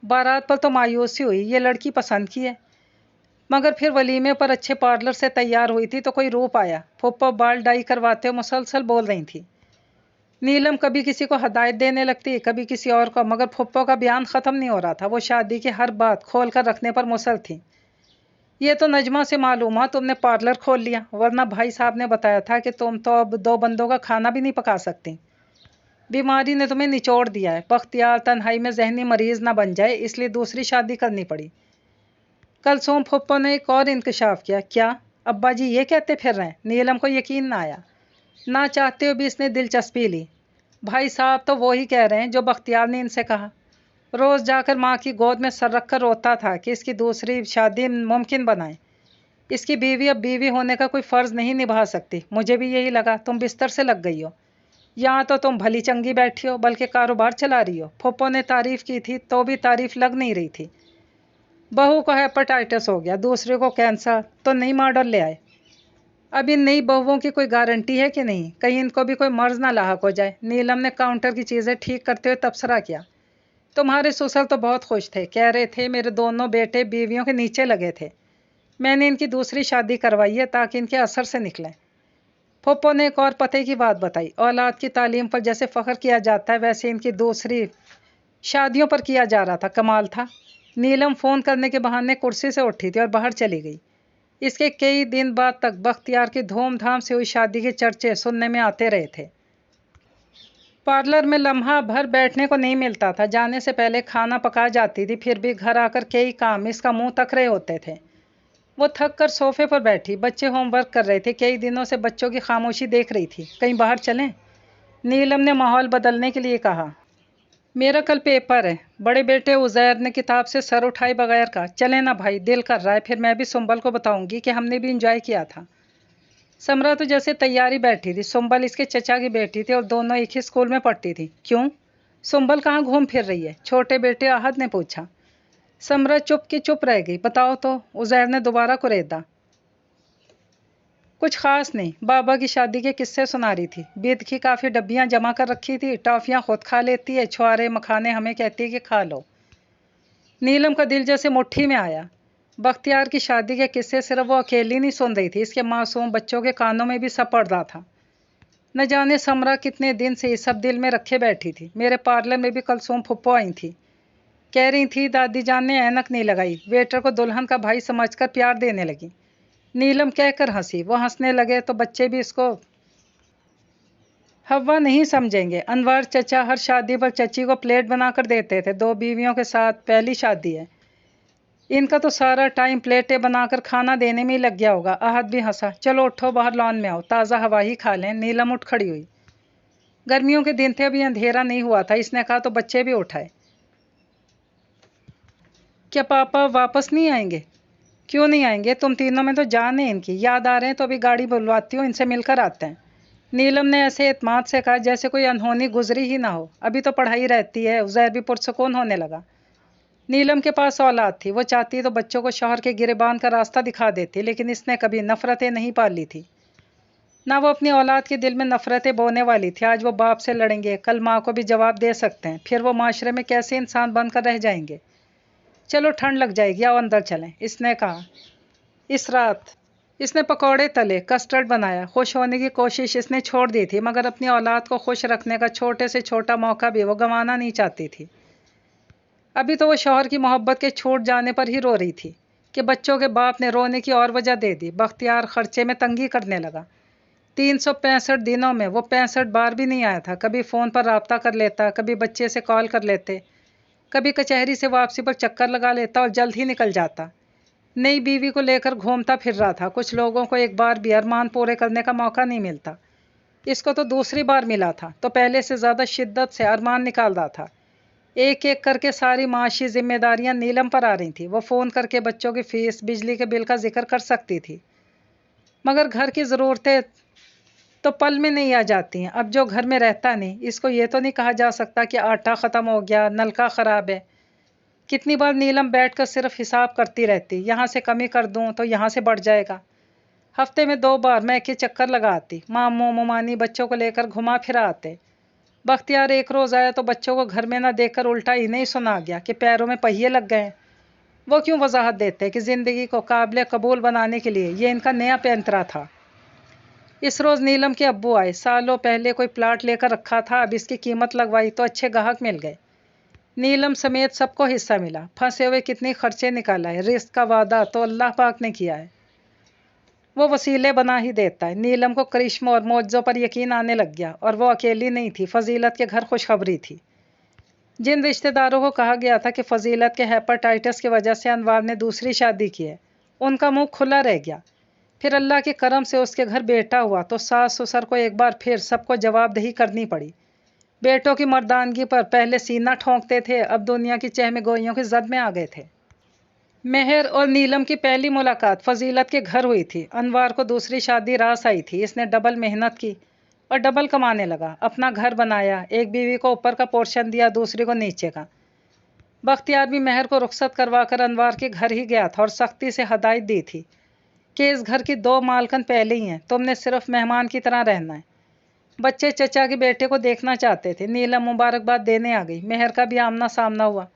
بارات پر تو مایوسی ہوئی، یہ لڑکی پسند کی ہے، مگر پھر ولیمے پر اچھے پارلر سے تیار ہوئی تھی تو کوئی روپ آیا۔ پھپھو بال ڈائی کرواتے ہوئے مسلسل بول رہی تھی۔ نیلم کبھی کسی کو ہدایت دینے لگتی، کبھی کسی اور کو، مگر پھپھو کا بیان ختم نہیں ہو رہا تھا۔ وہ شادی کی ہر بات کھول کر رکھنے پر مصر تھی۔ یہ تو نجمہ سے معلوم ہوا تم نے پارلر کھول لیا، ورنہ بھائی صاحب نے بتایا تھا کہ تم تو اب 2 بندوں کا کھانا بھی نہیں پکا سکتی۔ بیماری نے تمہیں نچوڑ دیا ہے۔ بختیار تنہائی میں ذہنی مریض نہ بن جائے اس لیے دوسری شادی کرنی پڑی۔ کلثوم پھپھو نے ایک اور انکشاف کیا۔ کیا ابا جی یہ کہتے پھر رہے ہیں؟ نیلم کو یقین نہ آیا۔ نہ چاہتے ہوئے بھی اس نے دلچسپی لی۔ بھائی صاحب تو وہی کہہ رہے ہیں جو بختیار نے ان سے کہا۔ روز جا کر ماں کی گود میں سر رکھ کر روتا تھا کہ اس کی دوسری شادی ممکن بنائیں۔ اس کی بیوی اب بیوی ہونے کا کوئی فرض نہیں نبھا سکتی۔ مجھے بھی یہی لگا، تم بستر سے لگ گئی ہو۔ یہاں تو تم بھلی چنگی بیٹھی ہو، بلکہ کاروبار چلا رہی ہو۔ پھپھو نے تعریف کی تھی تو بھی تعریف لگ نہیں رہی تھی۔ بہو کو ہیپاٹائٹس ہو گیا، دوسرے کو کینسر، تو نئی ماڈل لے آئے۔ اب ان نئی بہوؤں کی کوئی گارنٹی ہے کہ نہیں، کہیں ان کو بھی کوئی مرض نہ لاحق ہو جائے۔ نیلم نے کاؤنٹر کی چیزیں ٹھیک کرتے ہوئے تبصرہ کیا۔ تمہارے سسر تو بہت خوش تھے، کہہ رہے تھے میرے دونوں بیٹے بیویوں کے نیچے لگے تھے۔ میں نے ان کی دوسری شادی کروائی ہے تاکہ ان کے اثر سے نکلیں۔ پھپھو نے ایک اور پتے کی بات بتائی۔ اولاد کی تعلیم پر جیسے فخر کیا جاتا ہے ویسے ان کی دوسری شادیوں پر کیا جا رہا تھا۔ کمال تھا۔ نیلم فون کرنے کے بہانے کرسی سے اٹھی تھی اور باہر چلی گئی۔ اس کے کئی دن بعد تک بختیار کی دھوم دھام سے ہوئی شادی کے چرچے سننے میں آتے رہے تھے۔ پارلر میں لمحہ بھر بیٹھنے کو نہیں ملتا تھا۔ جانے سے پہلے کھانا پکا جاتی تھی، پھر بھی گھر آ کر کئی کام اس کا منہ تک رہے ہوتے تھے۔ وہ تھک کر صوفے پر بیٹھی، بچے ہوم ورک کر رہے تھے، کئی دنوں سے بچوں کی خاموشی دیکھ رہی تھی۔ کہیں باہر چلیں؟ نیلم نے ماحول بدلنے کے لیے کہا۔ میرا کل پیپر ہے۔ بڑے بیٹے عزیر نے کتاب سے سر اٹھائے بغیر کہا۔ چلیں نا بھائی، دل کر رہا ہے، پھر میں بھی سنبل کو بتاؤں گی کہ ہم نے بھی انجوائے کیا تھا۔ سمرا تو جیسے تیاری بیٹھی تھی۔ سنبل اس کے چچا کی بیٹی تھی اور دونوں ایک ہی اسکول میں پڑھتی تھی۔ کیوں؟ سنبل کہاں گھوم پھر رہی ہے؟ چھوٹے بیٹے احد نے پوچھا۔ سمرا چپ کی چپ رہ گئی۔ بتاؤ تو، عزیر نے دوبارہ کریدا۔ کچھ خاص نہیں، بابا کی شادی کے قصے سنا رہی تھی۔ بید کی کافی ڈبیاں جمع کر رکھی تھی، ٹافیاں خود کھا لیتی ہے، چھوارے مکھانے ہمیں کہتی ہے کہ کھا لو۔ نیلم کا دل جیسے مٹھی میں آیا۔ بختیار کی شادی کے قصے صرف وہ اکیلی نہیں سن رہی تھی، اس کے معصوم بچوں کے کانوں میں بھی سب پڑ رہا تھا۔ نہ جانے سمرا کتنے دن سے یہ سب دل میں رکھے بیٹھی تھی۔ میرے پارلر میں بھی کلثوم پھپھو آئی تھی، کہہ رہی تھی دادی جان نے اینک نہیں لگائی، ویٹر کو دلہن کا بھائی سمجھ کر پیار دینے لگی۔ نیلم کہہ کر ہنسی۔ وہ ہنسنے لگے تو بچے بھی اس کو ہوا نہیں سمجھیں گے۔ انوار چچا ہر شادی پر چچی کو پلیٹ بنا کر دیتے تھے، 2 بیویوں کے ساتھ پہلی شادی ہے، ان کا تو سارا ٹائم پلیٹیں بنا کر کھانا دینے میں ہی لگ گیا ہوگا۔ احد بھی ہنسا۔ چلو اٹھو، باہر لان میں آؤ، تازہ ہوا ہی کھا لیں۔ نیلم اٹھ کھڑی ہوئی۔ گرمیوں کے دن تھے، ابھی اندھیرا نہیں ہوا تھا۔ اس نے کہا تو بچے بھی اٹھائے۔ کیا پاپا واپس نہیں آئیں گے؟ کیوں نہیں آئیں گے؟ تم تینوں میں تو جان ہے ان کی۔ یاد آ رہے ہیں تو ابھی گاڑی بلواتی ہوں، ان سے مل کر آتے ہیں۔ نیلم نے ایسے اعتماد سے کہا جیسے کوئی انہونی گزری ہی نہ ہو۔ ابھی تو پڑھائی رہتی ہے۔ عزیر بھی پرسکون ہونے لگا۔ نیلم کے پاس اولاد تھی، وہ چاہتی تو بچوں کو شوہر کے گریبان کا راستہ دکھا دیتی، لیکن اس نے کبھی نفرتیں نہیں پالی تھی۔ نہ وہ اپنی اولاد کے دل میں نفرتیں بونے والی تھی۔ آج وہ باپ سے لڑیں گے، کل ماں کو بھی جواب دے سکتے ہیں، پھر وہ معاشرے میں کیسے انسان بن کر رہ جائیں گے؟ چلو ٹھنڈ لگ جائے گی، آؤ اندر چلیں، اس نے کہا۔ اس رات اس نے پکوڑے تلے، کسٹرڈ بنایا۔ خوش ہونے کی کوشش اس نے چھوڑ دی تھی، مگر اپنی اولاد کو خوش رکھنے کا چھوٹے سے چھوٹا موقع بھی وہ گنوانا نہیں چاہتی تھی۔ ابھی تو وہ شوہر کی محبت کے چھوٹ جانے پر ہی رو رہی تھی کہ بچوں کے باپ نے رونے کی اور وجہ دے دی۔ بختیار خرچے میں تنگی کرنے لگا۔ 365 دنوں میں وہ 65 بار بھی نہیں آیا تھا۔ کبھی فون پر رابطہ کر لیتا، کبھی بچے سے کال کر لیتے، کبھی کچہری سے واپسی پر چکر لگا لیتا اور جلد ہی نکل جاتا۔ नई बीवी को लेकर घूमता फिर रहा था। कुछ लोगों को एक बार भी अरमान पूरे करने का मौका नहीं मिलता, इसको तो दूसरी बार मिला था, तो पहले से ज़्यादा शिद्दत से अरमान निकाल रहा था। एक एक करके सारी माशी जिम्मेदारियां नीलम पर आ रही थी। वो फ़ोन करके बच्चों की फीस, बिजली के बिल का जिक्र कर सकती थी, मगर घर की ज़रूरतें तो पल में नहीं आ जाती हैं। अब जो घर में रहता नहीं, इसको ये तो नहीं कहा जा सकता कि आटा ख़त्म हो गया, नलका ख़राब है। कितनी बार नीलम बैठकर सिर्फ हिसाब करती रहती, यहाँ से कमी कर दूँ तो यहाँ से बढ़ जाएगा। हफ्ते में 2 बार मैं के चक्कर लगा आती, मामू मुमानी बच्चों को लेकर घुमा फिरा आते। बख्तियार एक रोज़ आया तो बच्चों को घर में ना देखकर उल्टा इन्हें ही सुना गया कि पैरों में पहिए लग गए। वो क्यों वजाहत देते कि ज़िंदगी को काबिल कबूल बनाने के लिए ये इनका नया पैंतरा था। इस रोज़ नीलम के अब्बू आए। सालों पहले कोई प्लाट लेकर रखा था, अब इसकी कीमत लगवाई तो अच्छे ग्राहक मिल गए। नीलम समेत सबको हिस्सा मिला। फंसे हुए कितने खर्चे निकाला है, रिस्क का वादा तो अल्लाह पाक ने किया है, वो वसीले बना ही देता है। नीलम को करिश्मा और मौजों पर यकीन आने लग गया, और वो अकेली नहीं थी, फजीलत के घर खुशखबरी थी। जिन रिश्तेदारों को कहा गया था कि फजीलत के हेपेटाइटिस की वजह से अनवार ने दूसरी शादी की है, उनका मुंह खुला रह गया। फिर अल्लाह के करम से उसके घर बेटा हुआ तो सास ससुर को एक बार फिर सबको जवाबदेही करनी पड़ी। बेटों की मर्दानगी पर पहले सीना ठोंकते थे, अब दुनिया की चहमगोइयों की जद में आ गए थे। मेहर और नीलम की पहली मुलाकात फजीलत के घर हुई थी। अनवार को दूसरी शादी रास आई थी। इसने डबल मेहनत की और डबल कमाने लगा। अपना घर बनाया, एक बीवी को ऊपर का पोर्शन दिया, दूसरी को नीचे का। बख्तियार भी मेहर को रुखसत करवाकर अनवार के घर ही गया था और सख्ती से हदायत दी थी कि इस घर की 2 मालकन पहले ही हैं, तुमने सिर्फ मेहमान की तरह रहना है। बच्चे चचा के बेटे को देखना चाहते थे। नीलम मुबारकबाद देने आ गई। मेहर का भी आमना सामना हुआ।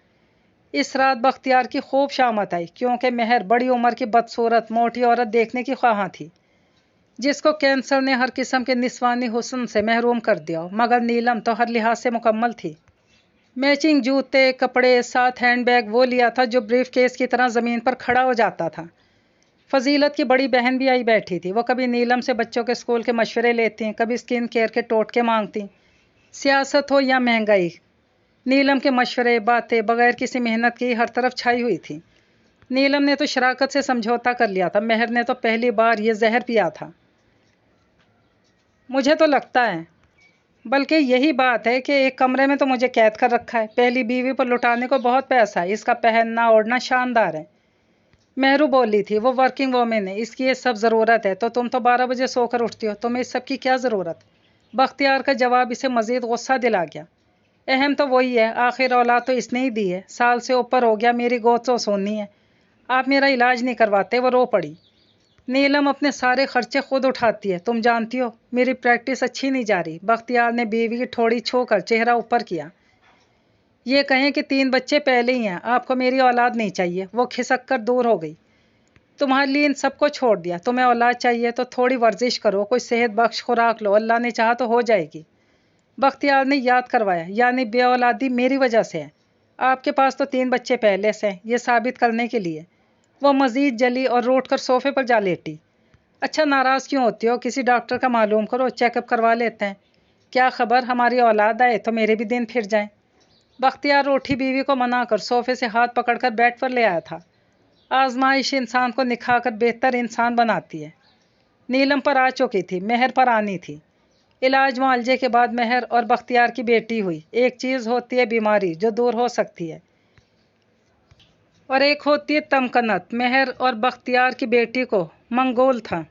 इस रात बख्तियार की खूब शामत आई, क्योंकि मेहर बड़ी उम्र की बदसूरत मोटी औरत देखने की ख्वाहां थी, जिसको कैंसर ने हर किस्म के निस्वानी हुस्न से महरूम कर दिया। मगर नीलम तो हर लिहाज से मुकम्मल थी। मैचिंग जूते, कपड़े, साथ हैंड बैग वो लिया था जो ब्रीफ केस की तरह ज़मीन पर खड़ा हो जाता था। फजीलत की बड़ी बहन भी आई बैठी थी। वो कभी नीलम से बच्चों के स्कूल के मशवरे लेती, कभी स्किन केयर के टोटके मांगती। सियासत हो या महंगाई, नीलम के मशवरे, बातें बगैर किसी मेहनत की हर तरफ छाई हुई थी। नीलम ने तो शराकत से समझौता कर लिया था, मेहर ने तो पहली बार ये जहर पिया था। मुझे तो लगता है, बल्कि यही बात है कि एक कमरे में तो मुझे कैद कर रखा है। पहली बीवी पर लुटाने को बहुत पैसा है, इसका पहनना ओढ़ना शानदार है। मेहरू बोली थी, वो वर्किंग वोमेन है, इसकी ये सब ज़रूरत है, तो तुम तो 12 बजे सोकर उठती हो, तुम्हें इस सब की क्या ज़रूरत। बख्तियार का जवाब इसे मज़ीद गुस्सा दिला गया। अहम तो वही है, आखिर औलाद तो इसने ही दी है। साल से ऊपर हो गया, मेरी गोद तो सोनी है, आप मेरा इलाज नहीं करवाते। वो रो पड़ी। नीलम अपने सारे खर्चे खुद उठाती है, तुम जानती हो मेरी प्रैक्टिस अच्छी नहीं जा रही। बख्तियार ने बीवी की ठोड़ी छूकर चेहरा ऊपर किया। ये कहें कि 3 बच्चे पहले ही हैं, आपको मेरी औलाद नहीं चाहिए। वो खिसक कर दूर हो गई। तुम्हारे लिए इन सबको छोड़ दिया, तुम्हें औलाद चाहिए तो थोड़ी वर्जिश करो, कोई सेहत बख्श खुराक लो, अल्लाह ने चाहा तो हो जाएगी। बख्तियार ने याद करवाया, यानी बे औलादी मेरी वजह से है। आपके पास तो 3 बच्चे पहले से हैं, ये साबित करने के लिए। वो मज़ीद जली और रूठ कर सोफे पर जा लेटी। अच्छा, नाराज़ क्यों होती हो, किसी डॉक्टर का मालूम करो, चेकअप करवा लेते हैं। क्या खबर, हमारी औलाद आए तो मेरे भी दिन फिर जाएं। बख्तियार रूठी बीवी को मना कर सोफे से हाथ पकड़कर बेड पर ले आया था। आजमाइश इंसान को निखाकर बेहतर इंसान बनाती है। नीलम पर आ चुकी थी, मेहर पर आनी थी। इलाज मुआलजे के बाद मेहर और बख्तियार की बेटी हुई। एक चीज़ होती है बीमारी जो दूर हो सकती है, और एक होती है तमकनत। मेहर और बख्तियार की बेटी को मंगोल था।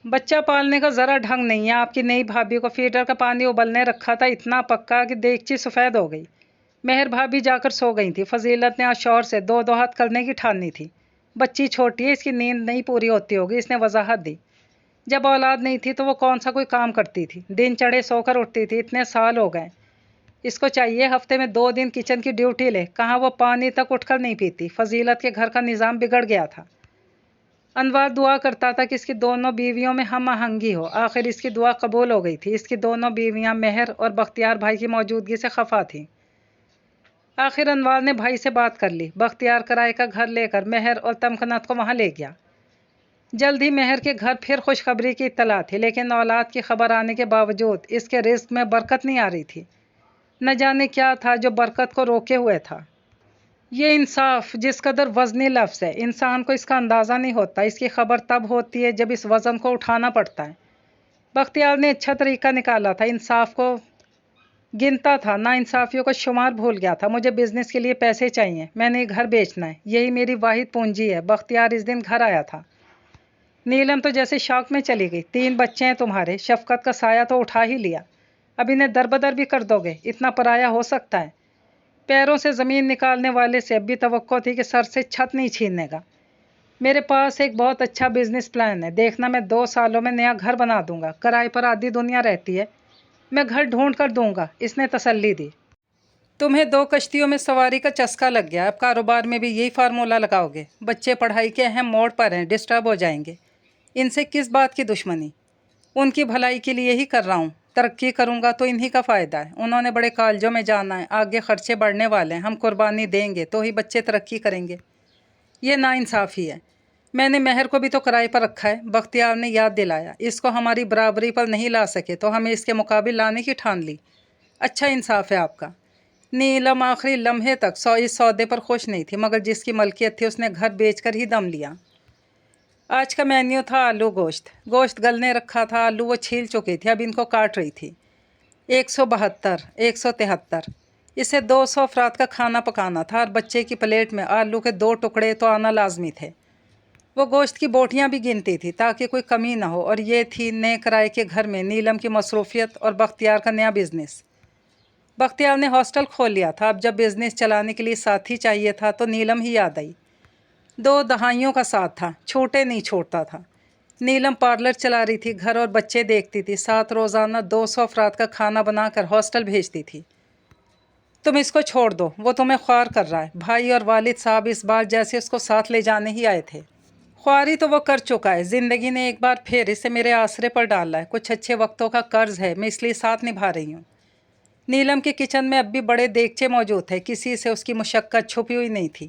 बच्चा पालने का ज़रा ढंग नहीं है। आपकी नई भाभी को फीडर का पानी उबलने रखा था, इतना पक्का कि देगची सफ़ेद हो गई। मेहर भाभी जाकर सो गई थी। फजीलत ने आज शौहर से 2 हाथ करने की ठानी थी। बच्ची छोटी है, इसकी नींद नहीं पूरी होती होगी, इसने वजाहत दी। जब औलाद नहीं थी तो वो कौन सा कोई काम करती थी, दिन चढ़े सोकर उठती थी। इतने साल हो गए, इसको चाहिए हफ्ते में 2 दिन किचन की ड्यूटी ले। कहाँ वो पानी तक उठकर नहीं पीती। फजीलत के घर का निज़ाम बिगड़ गया था। अनवार दुआ करता था कि इसकी दोनों बीवियों में हम आहंगी हो। आखिर इसकी दुआ कबूल हो गई थी। इसकी दोनों बीवियां मेहर और बख्तियार भाई की मौजूदगी से खफा थीं। आखिर अनवार ने भाई से बात कर ली। बख्तियार किराए का घर लेकर मेहर और तमकनत को वहाँ ले गया। जल्द ही मेहर के घर फिर खुशखबरी की इत्तला थी, लेकिन औलाद की खबर आने के बावजूद इसके रिस्क में बरकत नहीं आ रही थी। न जाने क्या था जो बरकत को रोके हुए था। یہ انصاف جس قدر وزنی لفظ ہے، انسان کو اس کا اندازہ نہیں ہوتا، اس کی خبر تب ہوتی ہے جب اس وزن کو اٹھانا پڑتا ہے۔ بختیار نے اچھا طریقہ نکالا تھا، انصاف کو گنتا تھا، نا انصافیوں کو شمار بھول گیا تھا۔ مجھے بزنس کے لیے پیسے چاہیے، میں نے گھر بیچنا ہے، یہی میری واحد پونجی ہے۔ بختیار اس دن گھر آیا تھا۔ نیلم تو جیسے شوق میں چلی گئی۔ 3 بچے ہیں تمہارے، شفقت کا سایہ تو اٹھا ہی لیا، اب انہیں دربدر بھی کر دو گے؟ اتنا پرایا ہو سکتا ہے؟ پیروں سے زمین نکالنے والے سے اب بھی توقع تھی کہ سر سے چھت نہیں چھیننے گا۔ میرے پاس ایک بہت اچھا بزنس پلان ہے، دیکھنا میں 2 سالوں میں نیا گھر بنا دوں گا، کرائے پر آدھی دنیا رہتی ہے، میں گھر ڈھونڈ کر دوں گا، اس نے تسلی دی۔ تمہیں 2 کشتیوں میں سواری کا چسکا لگ گیا، اب کاروبار میں بھی یہی فارمولہ لگاؤ گے؟ بچے پڑھائی کے اہم موڑ پر ہیں، ڈسٹرب ہو جائیں گے، ان سے کس بات کی دشمنی؟ ان کی بھلائی کے لیے ہی کر رہا ہوں، ترقی کروں گا تو انہی کا فائدہ ہے، انہوں نے بڑے کالجوں میں جانا ہے، آگے خرچے بڑھنے والے ہیں، ہم قربانی دیں گے تو ہی بچے ترقی کریں گے۔ یہ ناانصافی ہے، میں نے مہر کو بھی تو کرائے پر رکھا ہے۔ بختیار نے یاد دلایا، اس کو ہماری برابری پر نہیں لا سکے تو ہمیں اس کے مقابل لانے کی ٹھان لی۔ اچھا انصاف ہے آپ کا۔ نیلم آخری لمحے تک اس سودے پر خوش نہیں تھی، مگر جس کی ملکیت تھی اس نے گھر بیچ کر ہی دم لیا۔ آج کا مینیو تھا آلو گوشت گلنے رکھا تھا، آلو وہ چھیل چکی تھی، اب ان کو کاٹ رہی تھی۔ 172، 173، اسے 200 افراد کا کھانا پکانا تھا، اور بچے کی پلیٹ میں آلو کے 2 ٹکڑے تو آنا لازمی تھے۔ وہ گوشت کی بوٹیاں بھی گنتی تھی تاکہ کوئی کمی نہ ہو، اور یہ تھی نئے کرائے کے گھر میں نیلم کی مصروفیت اور بختیار کا نیا بزنس۔ بختیار نے ہاسٹل کھول لیا تھا، اب جب بزنس چلانے کے لیے ساتھی چاہیے تھا تو نیلم ہی یاد آئی۔ 2 دہائیوں کا ساتھ تھا، چھوٹے نہیں چھوڑتا تھا۔ نیلم پارلر چلا رہی تھی، گھر اور بچے دیکھتی تھی، ساتھ روزانہ 200 افراد کا کھانا بنا کر ہاسٹل بھیجتی تھی۔ تم اس کو چھوڑ دو، وہ تمہیں خوار کر رہا ہے۔ بھائی اور والد صاحب اس بار جیسے اس کو ساتھ لے جانے ہی آئے تھے۔ خواری تو وہ کر چکا ہے، زندگی نے ایک بار پھر اسے میرے آسرے پر ڈالا ہے، کچھ اچھے وقتوں کا قرض ہے، میں اس لیے ساتھ نبھا رہی ہوں۔ نیلم کے کچن میں اب بھی بڑے دیگچے موجود تھے، کسی سے اس کی مشقت چھپی ہوئی نہیں تھی۔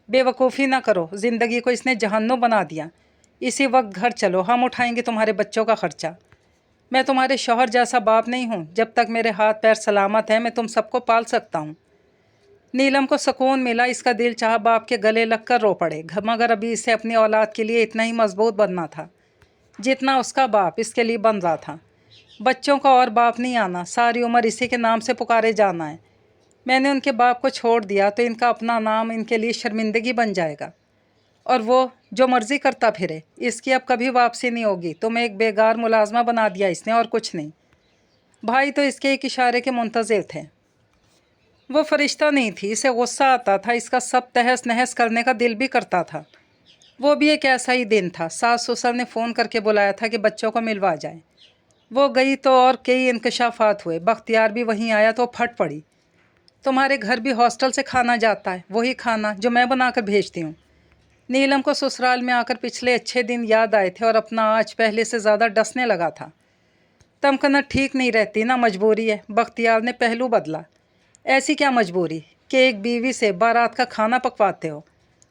بے وقوفی نہ کرو، زندگی کو اس نے جہنم بنا دیا۔ اسی وقت گھر چلو، ہم اٹھائیں گے تمہارے بچوں کا خرچہ۔ میں تمہارے شوہر جیسا باپ نہیں ہوں، جب تک میرے ہاتھ پیر سلامت ہیں میں تم سب کو پال سکتا ہوں۔ نیلم کو سکون ملا، اس کا دل چاہا باپ کے گلے لگ کر رو پڑے، مگر ابھی اسے اپنی اولاد کے لیے اتنا ہی مضبوط بننا تھا جتنا اس کا باپ اس کے لیے بن رہا تھا۔ بچوں کا اور باپ نہیں آنا، ساری عمر اسی کے نام سے پکارے جانا ہے۔ میں نے ان کے باپ کو چھوڑ دیا تو ان کا اپنا نام ان کے لیے شرمندگی بن جائے گا، اور وہ جو مرضی کرتا پھرے، اس کی اب کبھی واپسی نہیں ہوگی۔ تمہیں ایک بیگار ملازمہ بنا دیا اس نے، اور کچھ نہیں۔ بھائی تو اس کے ایک اشارے کے منتظر تھے۔ وہ فرشتہ نہیں تھی، اسے غصہ آتا تھا، اس کا سب تہس نہس کرنے کا دل بھی کرتا تھا۔ وہ بھی ایک ایسا ہی دن تھا، ساس سسر نے فون کر کے بلایا تھا کہ بچوں کو ملوا جائے۔ وہ گئی تو اور کئی انکشافات ہوئے، بختیار بھی وہیں آیا تو پھٹ پڑی۔ تمہارے گھر بھی ہاسٹل سے کھانا جاتا ہے، وہی کھانا جو میں بنا کر بھیجتی ہوں۔ نیلم کو سسرال میں آ کر پچھلے اچھے دن یاد آئے تھے، اور اپنا آج پہلے سے زیادہ ڈسنے لگا تھا۔ تمکنت ٹھیک نہیں رہتی نا، مجبوری ہے۔ بختیار نے پہلو بدلا۔ ایسی کیا مجبوری کہ ایک بیوی سے بارات کا کھانا پکواتے ہو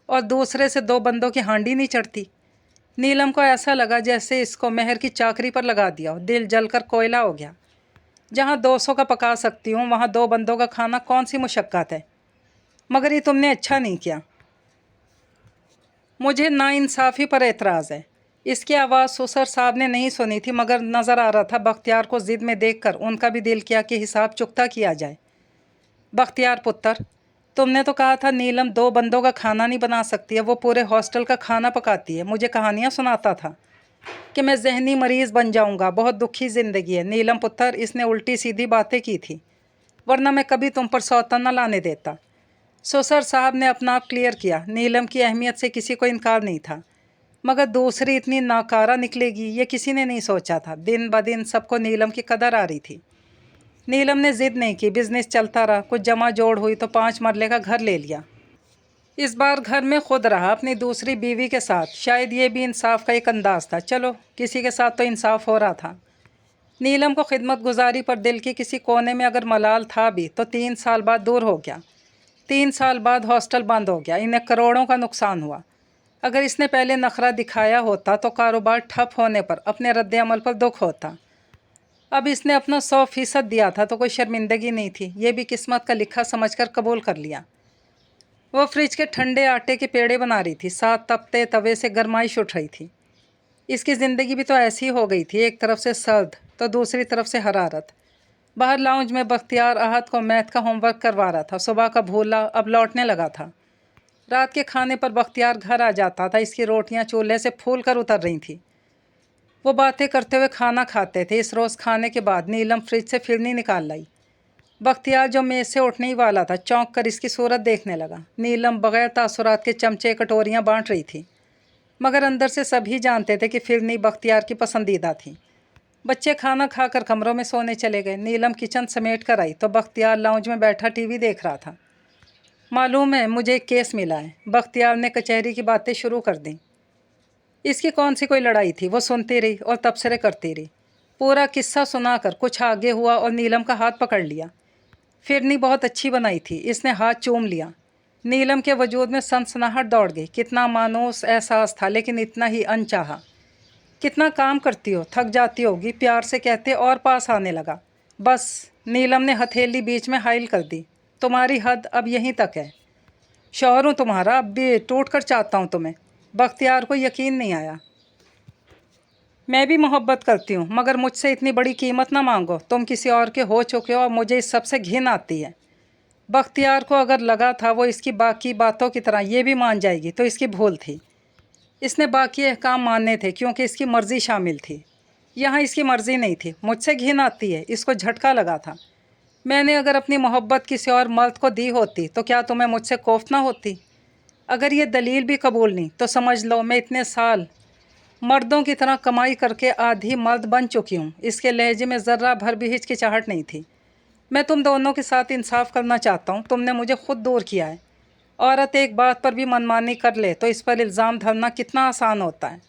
اور دوسرے سے 2 بندوں کی ہانڈی نہیں چڑھتی؟ نیلم کو ایسا لگا جیسے اس کو مہر کی چاکری پر لگا دیا ہو، دل جل کر کوئلہ ہو گیا۔ جہاں 200 کا پکا سکتی ہوں وہاں 2 بندوں کا کھانا کون سی مشقت ہے؟ مگر یہ تم نے اچھا نہیں کیا۔ مجھے ناانصافی پر اعتراض ہے۔ اس کی آواز سسر صاحب نے نہیں سنی تھی، مگر نظر آ رہا تھا بختیار کو ضد میں دیکھ کر ان کا بھی دل کیا کہ حساب چکتا کیا جائے۔ بختیار پتر، تم نے تو کہا تھا نیلم 2 بندوں کا کھانا نہیں بنا سکتی ہے، وہ پورے ہاسٹل کا کھانا پکاتی ہے۔ مجھے کہانیاں سناتا تھا کہ میں ذہنی مریض بن جاؤں گا، بہت دکھی زندگی ہے۔ نیلم پتر، اس نے الٹی سیدھی باتیں کی تھی، ورنہ میں کبھی تم پر سوتن نہ لانے دیتا۔ سسر صاحب نے اپنا آپ کلیئر کیا، نیلم کی اہمیت سے کسی کو انکار نہیں تھا، مگر دوسری اتنی ناکارہ نکلے گی یہ کسی نے نہیں سوچا تھا۔ دن بدن سب کو نیلم کی قدر آ رہی تھی۔ نیلم نے ضد نہیں کی، بزنس چلتا رہا، کچھ جمع جوڑ ہوئی تو 5 مرلے کا گھر لے لیا۔ اس بار گھر میں خود رہا، اپنی دوسری بیوی کے ساتھ، شاید یہ بھی انصاف کا ایک انداز تھا۔ چلو کسی کے ساتھ تو انصاف ہو رہا تھا۔ نیلم کو خدمت گزاری پر دل کے کسی کونے میں اگر ملال تھا بھی تو 3 سال بعد دور ہو گیا۔ 3 سال بعد ہاسٹل بند ہو گیا، انہیں کروڑوں کا نقصان ہوا۔ اگر اس نے پہلے نخرہ دکھایا ہوتا تو کاروبار ٹھپ ہونے پر اپنے رد عمل پر دکھ ہوتا۔ اب اس نے اپنا 100% دیا تھا تو کوئی شرمندگی نہیں تھی، یہ بھی قسمت کا لکھا سمجھ کر قبول کر لیا۔ वो फ्रिज के ठंडे आटे के पेड़े बना रही थी, साथ तपते तवे से गरमाइश उठ रही थी। इसकी ज़िंदगी भी तो ऐसी हो गई थी, एक तरफ से सर्द तो दूसरी तरफ से हरारत। बाहर लाउंज में बख्तियार आहत को मैथ का होमवर्क करवा रहा था। सुबह का भूला अब लौटने लगा था। रात के खाने पर बख्तियार घर आ जाता था। इसकी रोटियां चूल्हे से फूल कर उतर रही थी। वो बातें करते हुए खाना खाते थे। इस रोज़ खाने के बाद नीलम फ्रिज से फिरनी निकाल लाई। बख्तियार जो मेज़ से उठने ही वाला था, चौंक कर इसकी सूरत देखने लगा। नीलम बगैर तासुरात के चमचे कटोरियाँ बांट रही थी, मगर अंदर से सभी जानते थे कि फिरनी बख्तियार की पसंदीदा थी। बच्चे खाना खाकर कमरों में सोने चले गए। नीलम किचन समेट कर आई तो बख्तियार लाउंज में बैठा टीवी देख रहा था। मालूम है, मुझे एक केस मिला है। बख्तियार ने कचहरी की बातें शुरू कर दी। इसकी कौन सी कोई लड़ाई थी? वो सुनती रही और तबसरे करती रही। पूरा किस्सा सुनाकर कुछ आगे हुआ और नीलम का हाथ पकड़ लिया। फिरनी बहुत अच्छी बनाई थी। इसने हाथ चूम लिया। नीलम के वजूद में सनसनाहट दौड़ गई। कितना मानूस एहसास था, लेकिन इतना ही अनचाहा। कितना काम करती हो, थक जाती होगी, प्यार से कहते और पास आने लगा। बस, नीलम ने हथेली बीच में हाइल कर दी। तुम्हारी हद अब यहीं तक है। शौहर हूँ तुम्हारा, अब भी टूट कर चाहता हूँ तुम्हें। बख्तियार को यकीन नहीं आया। मैं भी मोहब्बत करती हूँ, मगर मुझसे इतनी बड़ी कीमत ना मांगो। तुम किसी और के हो चुके हो और मुझे इस सबसे घिन आती है। बख्तियार को अगर लगा था वो इसकी बाकी बातों की तरह ये भी मान जाएगी तो इसकी भूल थी। इसने बाकी अहकाम मानने थे क्योंकि इसकी मर्ज़ी शामिल थी। यहाँ इसकी मर्ज़ी नहीं थी। मुझसे घिन आती है, इसको झटका लगा था। मैंने अगर अपनी मोहब्बत किसी और मर्द को दी होती तो क्या तुम्हें मुझसे कोफ्त ना होती? अगर ये दलील भी कबूल नहीं तो समझ लो मैं इतने साल मर्दों की तरह कमाई करके आधी मर्द बन चुकी हूँ। इसके लहजे में ज़र्रा भर भी हिचकिचाहट नहीं थी। मैं तुम दोनों के साथ इंसाफ करना चाहता हूँ। तुमने मुझे खुद दूर किया है। औरत एक बात पर भी मनमानी कर ले तो इस पर इल्ज़ाम धरना कितना आसान होता है।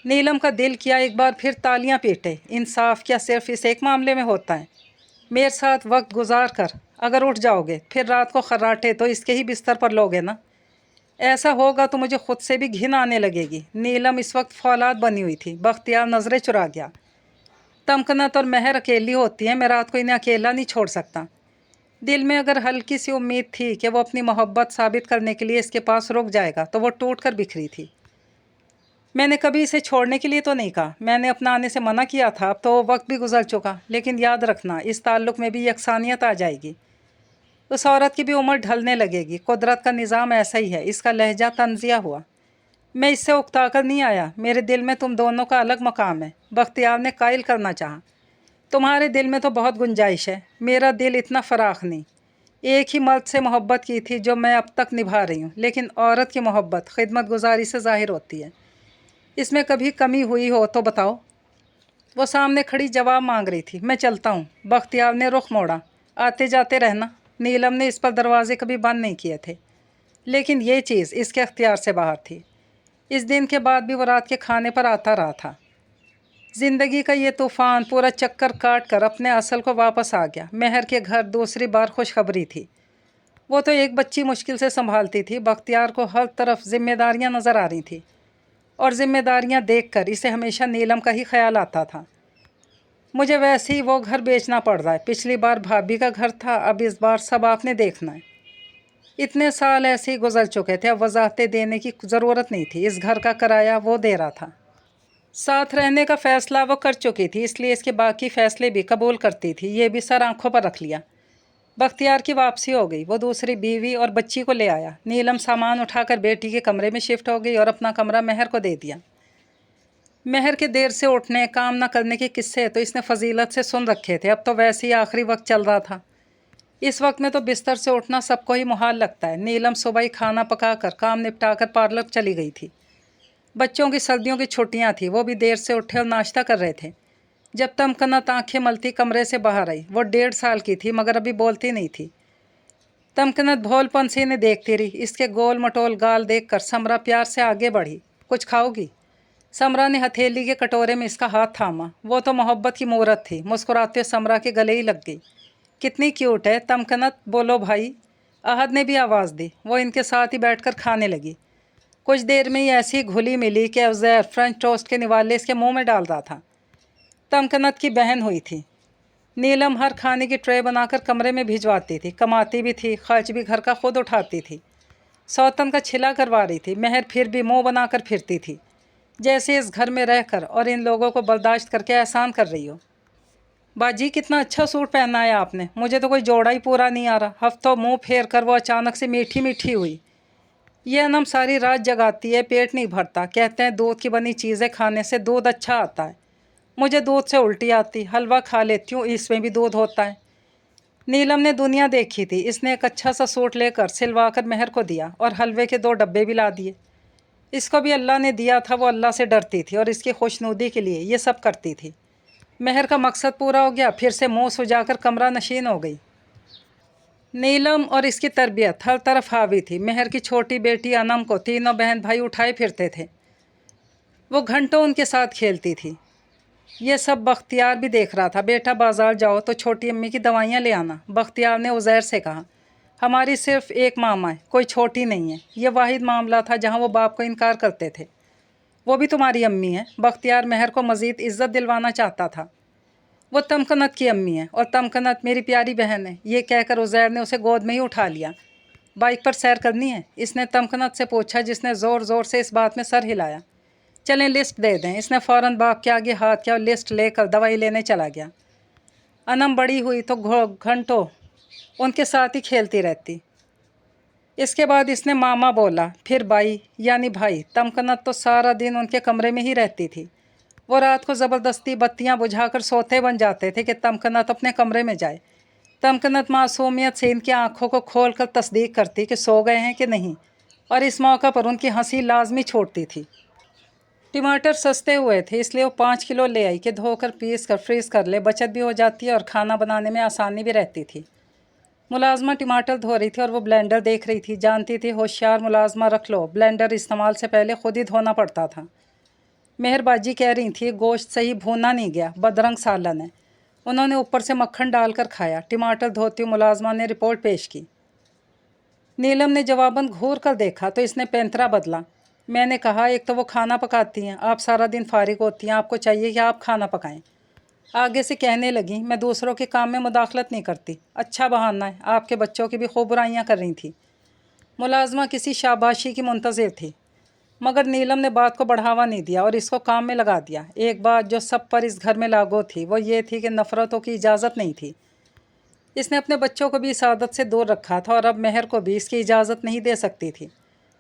नीलम का दिल किया एक बार फिर तालियां पीटे। इंसाफ क्या सिर्फ इस एक मामले में होता है? मेरे साथ वक्त गुजार कर अगर उठ जाओगे फिर रात को खर्राटे तो इसके ही बिस्तर पर लोगे ना। ऐसा होगा तो मुझे खुद से भी घिन आने लगेगी। नीलम इस वक्त फौलाद बनी हुई थी। बख्तियार नज़रें चुरा गया। तमकनत और महर अकेली होती हैं, मैं रात को इन्हें अकेला नहीं छोड़ सकता। दिल में अगर हल्की सी उम्मीद थी कि वो अपनी मोहब्बत साबित करने के लिए इसके पास रुक जाएगा तो वो टूट कर बिखरी थी। मैंने कभी इसे छोड़ने के लिए तो नहीं कहा। मैंने अपना आने से मना किया था। अब तो वो वक्त भी गुजर चुका। लेकिन याद रखना, इस ताल्लुक़ में भी यकसानियत आ जाएगी। उस औरत की भी उम्र ढलने लगेगी। कुदरत का निज़ाम ऐसा ही है। इसका लहजा तंजिया हुआ। मैं इससे उकता कर नहीं आया। मेरे दिल में तुम दोनों का अलग मकाम है। बख्तियार ने कायल करना चाहा। तुम्हारे दिल में तो बहुत गुंजाइश है, मेरा दिल इतना फराख नहीं। एक ही मर्द से मोहब्बत की थी जो मैं अब तक निभा रही हूँ, लेकिन औरत की मोहब्बत खिदमत गुजारी से ज़ाहिर होती है। इसमें कभी कमी हुई हो तो बताओ। वो सामने खड़ी जवाब मांग रही थी। मैं चलता हूँ। बख्तियार ने रुख मोड़ा। आते जाते रहना। नीलम ने इस पर दरवाजे कभी बंद नहीं किए थे, लेकिन ये चीज़ इसके अख्तियार से बाहर थी। इस दिन के बाद भी वो रात के खाने पर आता रहा था। ज़िंदगी का ये तूफ़ान पूरा चक्कर काट कर अपने असल को वापस आ गया। महर के घर दूसरी बार खुशखबरी थी। वो तो एक बच्ची मुश्किल से संभालती थी। बख्तियार को हर तरफ जिम्मेदारियां नज़र आ रही थी, और जिम्मेदारियां देखकर इसे हमेशा नीलम का ही ख्याल आता था। मुझे वैसे ही वो घर बेचना पड़ रहा है। पिछली बार भाभी का घर था, अब इस बार सब आपने देखना है। इतने साल ऐसे ही गुजर चुके थे, अब वजाहतें देने की ज़रूरत नहीं थी। इस घर का किराया वो दे रहा था। साथ रहने का फ़ैसला वो कर चुकी थी, इसलिए इसके बाकी फ़ैसले भी कबूल करती थी। ये भी सर आंखों पर रख लिया। बख्तियार की वापसी हो गई। वो दूसरी बीवी और बच्ची को ले आया। नीलम सामान उठाकर बेटी के कमरे में शिफ्ट हो गई और अपना कमरा महर को दे दिया। महर के देर से उठने, काम न करने के किस्से तो इसने फजीलत से सुन रखे थे। अब तो वैसे ही आखिरी वक्त चल रहा था। इस वक्त में तो बिस्तर से उठना सबको ही मुहाल लगता है। नीलम सुबह ही खाना पकाकर काम निपटाकर पार्लर चली गई थी। बच्चों की सर्दियों की छुट्टियां थी। वो भी देर से उठे और नाश्ता कर रहे थे जब तमकनत आंखें मलती कमरे से बाहर आई। वो 1.5 साल की थी, मगर अभी बोलती नहीं थी। तमकनत भोलपन से इन्हें देखती रही। इसके गोल मटोल गाल देखकर समरा प्यार से आगे बढ़ी। कुछ खाओगी? समरा ने हथेली के कटोरे में इसका हाथ थामा। वो तो मोहब्बत की मूरत थी। मुस्कुराते समरा के गले ही लग गई। कितनी क्यूट है तमकनत, बोलो भाई। आहद ने भी आवाज़ दी। वो इनके साथ ही बैठकर खाने लगी। कुछ देर में ही ऐसी घुली मिली कि अफजैर फ्रेंच टोस्ट के निवाले इसके मुंह में डाल रहा था। तमकनत की बहन हुई थी। नीलम हर खाने की ट्रे बनाकर कमरे में भिजवाती थी। कमाती भी थी, खर्च भी घर का खुद उठाती थी। सौतन का छिला करवा रही थी। मेहर फिर भी मुँह बनाकर फिरती थी, जैसे इस घर में रहकर और इन लोगों को बर्दाश्त करके एहसान कर रही हो। बाजी, कितना अच्छा सूट पहना है आपने, मुझे तो कोई जोड़ा ही पूरा नहीं आ रहा। हफ्तों मुँह फेर कर वो अचानक से मीठी मीठी हुई। ये अनम सारी रात जगाती है, पेट नहीं भरता। कहते हैं दूध की बनी चीज़ें खाने से दूध अच्छा आता है। मुझे दूध से उल्टी आती, हलवा खा लेती हूँ, इसमें भी दूध होता है। नीलम ने दुनिया देखी थी। इसने एक अच्छा सा सूट लेकर सिलवा कर मेहर को दिया और हलवे के 2 डब्बे भी ला दिए। इसको भी अल्लाह ने दिया था। वो अल्लाह से डरती थी और इसकी खुशनुदी के लिए ये सब करती थी। मेहर का मकसद पूरा हो गया, फिर से मुँह सुजाकर कमरा नशीन हो गई। नीलम और इसकी तरबियत हर तरफ हावी थी। मेहर की छोटी बेटी अनम को तीनों बहन भाई उठाए फिरते थे। वो घंटों उनके साथ खेलती थी। ये सब बख्तियार भी देख रहा था। बेटा, बाजार जाओ तो छोटी अम्मी की दवाइयाँ ले आना। बख्तियार ने उज़ैर से कहा, हमारी सिर्फ एक मामा है, कोई छोटी नहीं है। यह वाहिद मामला था जहाँ वो बाप को इनकार करते थे। वो भी तुम्हारी अम्मी है। बख्तियार मेहर को मज़ीद इज़्ज़त दिलवाना चाहता था। वो तमकनत की अम्मी है और तमकनत मेरी प्यारी बहन है। ये कहकर उज़ैर ने उसे गोद में ही उठा लिया। बाइक पर सैर करनी है? इसने तमकनत से पूछा, जिसने ज़ोर ज़ोर से इस बात में सर हिलाया। चलें, लिस्ट दे दें। इसने फ़ौरन बाप के आगे हाथ किया और लिस्ट लेकर दवाई लेने चला गया। अनम बड़ी हुई तो घंटों उनके साथ ही खेलती रहती। इसके बाद इसने मामा बोला, फिर बाई यानी भाई। तमकनत तो सारा दिन उनके कमरे में ही रहती थी। वो रात को ज़बरदस्ती बत्तियां बुझाकर सोते बन जाते थे कि तमकनत अपने कमरे में जाए। तमकनत मासूमियत से इनकी आंखों को खोलकर तस्दीक करती कि सो गए हैं कि नहीं, और इस मौका पर उनकी हंसी लाजमी छोड़ती थी। टमाटर सस्ते हुए थे, इसलिए वो 5 किलो ले आई कि धोकर पीस कर फ्रीज़ कर ले। बचत भी हो जाती है और खाना बनाने में आसानी भी रहती थी। मुलाजमा टमाटर धो रही थी और वो ब्लेंडर देख रही थी। जानती थी होशियार मुलाजमा रख लो, ब्लेंडर इस्तेमाल से पहले खुद ही धोना पड़ता था। मेहरबाजी कह रही थी, गोश्त सही भूना नहीं गया, बदरंग सालन है। उन्होंने ऊपर से मक्खन डालकर खाया। टमाटर धोती मुलाजमा ने रिपोर्ट पेश की। नीलम ने जवाबन घूर कर देखा तो इसने पैंतरा बदला। मैंने कहा, एक तो वो खाना पकाती हैं, आप सारा दिन फारिग होती हैं, आपको चाहिए कि आप खाना पकाएं। आगे से कहने लगी, मैं दूसरों के काम में मुदाखलत नहीं करती। अच्छा बहाना है, आपके बच्चों की भी खूब बुराइयाँ कर रही थी। मुलाजमा किसी शाबाशी की मुंतज़िर थी, मगर नीलम ने बात को बढ़ावा नहीं दिया और इसको काम में लगा दिया। एक बात जो सब पर इस घर में लागू थी वो ये थी कि नफ़रतों की इजाज़त नहीं थी। इसने अपने बच्चों को भी इस आदत से दूर रखा था और अब मेहर को भी इसकी इजाज़त नहीं दे सकती थी।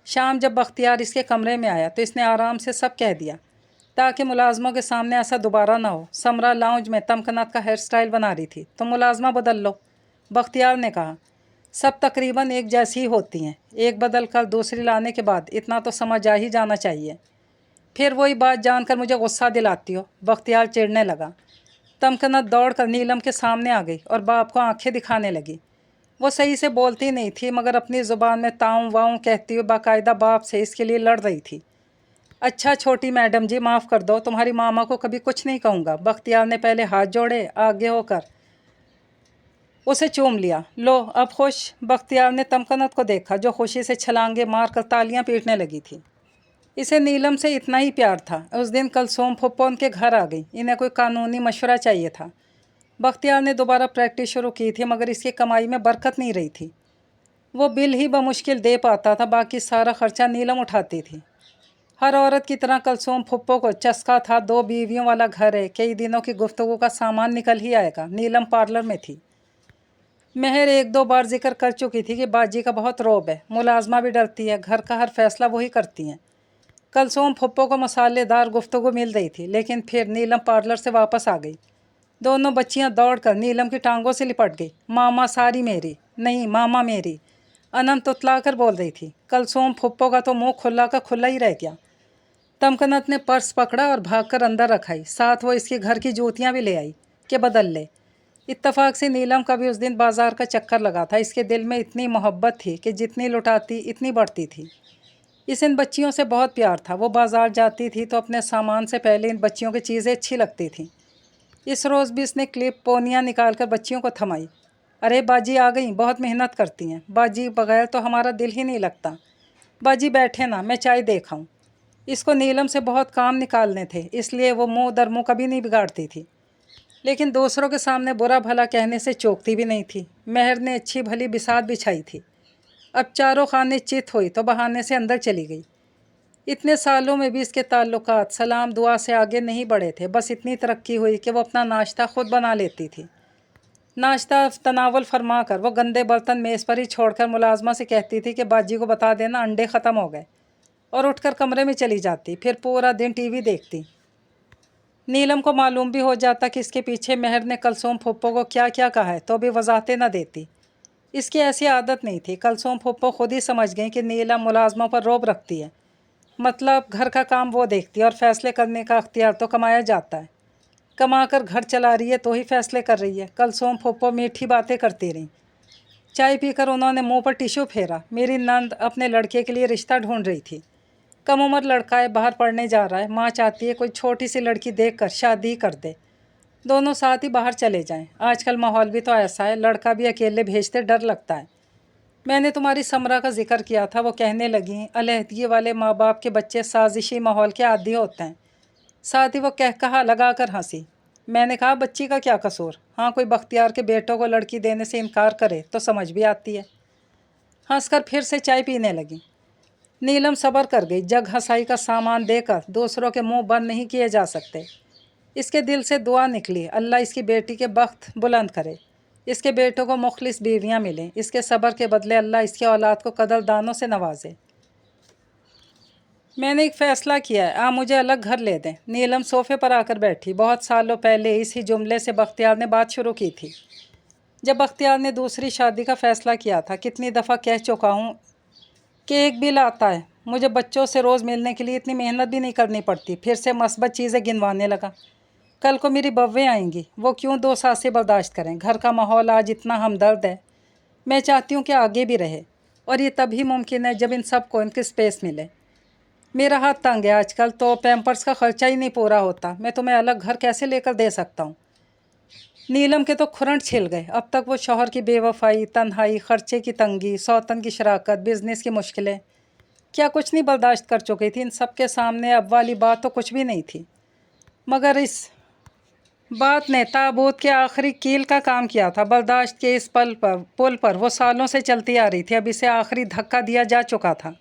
शाम जब बख्तियार इसके कमरे में आया तो इसने आराम से सब कह दिया ताकि मुलाजमों के सामने ऐसा दोबारा ना हो। समरा लाउंज में तमकनत का हेयर स्टाइल बना रही थी। तो मुलाजमा बदल लो, बख्तियार ने कहा। सब तकरीबन एक जैसी ही होती हैं, एक बदल कर दूसरी लाने के बाद इतना तो समझ आ ही जाना चाहिए। फिर वही बात जानकर मुझे गुस्सा दिलाती हो, बख्तियार चिढ़ने लगा। तमकनत दौड़ कर नीलम के सामने आ गई और बाप को आंखें दिखाने लगी। वो सही से बोलती नहीं थी, मगर अपनी ज़ुबान में ताऊं वाऊं कहती हुई बाकायदा बाप से इसके लिए लड़ रही थी। अच्छा छोटी मैडम जी, माफ़ कर दो, तुम्हारी मामा को कभी कुछ नहीं कहूँगा। बख्तियार ने पहले हाथ जोड़े, आगे होकर उसे चूम लिया। लो अब खुश? बख्तियार ने तमकनत को देखा जो खुशी से छलांगे मार कर तालियाँ पीटने लगी थी। इसे नीलम से इतना ही प्यार था। उस दिन कलसूम फुप्पो उनके घर आ गई। इन्हें कोई कानूनी मशवरा चाहिए था। बख्तियार ने दोबारा प्रैक्टिस शुरू की थी, मगर इसकी कमाई में बरकत नहीं रही थी। वो बिल ही बमुश्किल दे पाता था, बाकी सारा खर्चा नीलम उठाती थी। हर औरत की तरह कलसूम फुप्पो को चस्का था 2 बीवियों वाला घर है, कई दिनों की गुफ्तगू का सामान निकल ही आएगा। नीलम पार्लर में थी। मेहर 1-2 बार जिक्र कर चुकी थी कि बाजी का बहुत रौब है, मुलाजमा भी डरती है, घर का हर फैसला वही करती हैं। कलसूम फुप्पो को मसालेदार गुफ्तगू मिल रही थी, लेकिन फिर नीलम पार्लर से वापस आ गई। दोनों बच्चियां दौड़कर नीलम की टांगों से लिपट गई। मामा सारी मेरी, नहीं मामा मेरी, अनंत तुतला कर बोल रही थी। कलसूम फुप्पो का तो मुंह खुला का खुला ही रह गया। तमकनत ने पर्स पकड़ा और भागकर अंदर रखाई। साथ वो इसके घर की जूतियां भी ले आई कि बदल ले। इत्तफाक से नीलम का भी उस दिन बाजार का चक्कर लगा था। इसके दिल में इतनी मोहब्बत थी कि जितनी लुटाती इतनी बढ़ती थी। इस इन बच्चियों से बहुत प्यार था। वो बाजार जाती थी तो अपने सामान से पहले इन बच्चियों की चीज़ें अच्छी लगती थीं। इस रोज़ भी इसने क्लिप पोनियाँ निकाल कर बच्चियों को थमाई। अरे बाजी आ गई, बहुत मेहनत करती हैं। बाजी बगैर तो हमारा दिल ही नहीं लगता। बाजी बैठे ना, मैं चाय दे खाऊं। इसको नीलम से बहुत काम निकालने थे, इसलिए वो मुंह दर मुंह कभी नहीं बिगाड़ती थी, लेकिन दूसरों के सामने बुरा भला कहने से चौंकती भी नहीं थी। मेहर ने अच्छी भली बिसात बिछाई थी। अब चारों खाने चित हुई तो बहाने से अंदर चली गई। इतने सालों में भी इसके ताल्लुकात सलाम दुआ से आगे नहीं बढ़े थे। बस इतनी तरक्की हुई कि वो अपना नाश्ता खुद बना लेती थी। नाश्ता तनावल फरमा कर वो गंदे बर्तन मेज़ पर ही छोड़कर मुलाजमा से कहती थी कि बाजी को बता देना अंडे ख़त्म हो गए, और उठकर कमरे में चली जाती। फिर पूरा दिन टीवी देखती। नीलम को मालूम भी हो जाता कि इसके पीछे मेहर ने कलसूम फुप्पो को क्या क्या कहा है, तो भी वजाहतें न देती। इसकी ऐसी आदत नहीं थी। कलसूम फुप्पो खुद ही समझ गई कि नीलम मुलाजमों पर रौब रखती है। मतलब घर का काम वो देखती है और फैसले करने का अख्तियार तो कमाया जाता है। कमा कर घर चला रही है तो ही फैसले कर रही है। कलसूम फुप्पो मीठी बातें करती रहीं। चाय पीकर उन्होंने मुंह पर टिश्यू फेरा। मेरी नंद अपने लड़के के लिए रिश्ता ढूंढ रही थी। कम उम्र लड़का है, बाहर पढ़ने जा रहा है। माँ चाहती है कोई छोटी सी लड़की देखकर शादी कर दे, दोनों साथ ही बाहर चले जाएं। आजकल माहौल भी तो ऐसा है, लड़का भी अकेले भेजते डर लगता है। मैंने तुम्हारी समरा का जिक्र किया था, वो कहने लगी अलहदगी वाले माँ बाप के बच्चे साजिशी माहौल के आदी होते हैं। साथ ही वो कहा लगा कर हंसी। मैंने कहा बच्ची का क्या कसूर? हाँ, कोई बख्तियार के बेटों को लड़की देने से इनकार करे तो समझ भी आती है। हंसकर फिर से चाय पीने लगी। नीलम सब्र कर गई। जग हंसाई का सामान देकर दूसरों के मुंह बंद नहीं किए जा सकते। इसके दिल से दुआ निकली, अल्लाह इसकी बेटी के बख्त बुलंद करे, इसके बेटों को मुखलिस बीवियां मिलें, इसके सब्र के बदले अल्लाह इसके औलाद को कदरदानों से नवाजे। मैंने एक फ़ैसला किया है, आप मुझे अलग घर ले दें। नीलम सोफ़े पर आकर बैठी। बहुत सालों पहले इसी जुमले से बख्तियार ने बात शुरू की थी, जब बख्तियार ने दूसरी शादी का फ़ैसला किया था। कितनी दफ़ा कह चुका हूँ कि एक बिल आता है, मुझे बच्चों से रोज़ मिलने के लिए इतनी मेहनत भी नहीं करनी पड़ती। फिर से मस्बत चीज़ें गिनवाने लगा। कल को मेरी बव्वें आएंगी, वो क्यों 2 सांसें बर्दाश्त करें? घर का माहौल आज इतना हमदर्द है, मैं चाहती हूँ कि आगे भी रहे, और ये तभी मुमकिन है जब इन सब को इनकी स्पेस मिले। मेरा हाथ तंग है आजकल, तो पैम्पर्स का खर्चा ही नहीं पूरा होता। मैं तुम्हें अलग घर कैसे लेकर दे सकता हूँ? नीलम के तो खुरंट छिल गए। अब तक वो शौहर की बेवफाई, तन्हाई, खर्चे की तंगी, सौतन की शराकत, बिजनेस की मुश्किलें क्या कुछ नहीं बर्दाश्त कर चुकी थी। इन सब के सामने अब वाली बात तो कुछ भी नहीं थी, मगर इस बात ने ताबूत के आखिरी कील का काम किया था। बर्दाश्त के इस पुल पर वो सालों से चलती आ रही थी। अब इसे आखिरी धक्का दिया जा चुका था।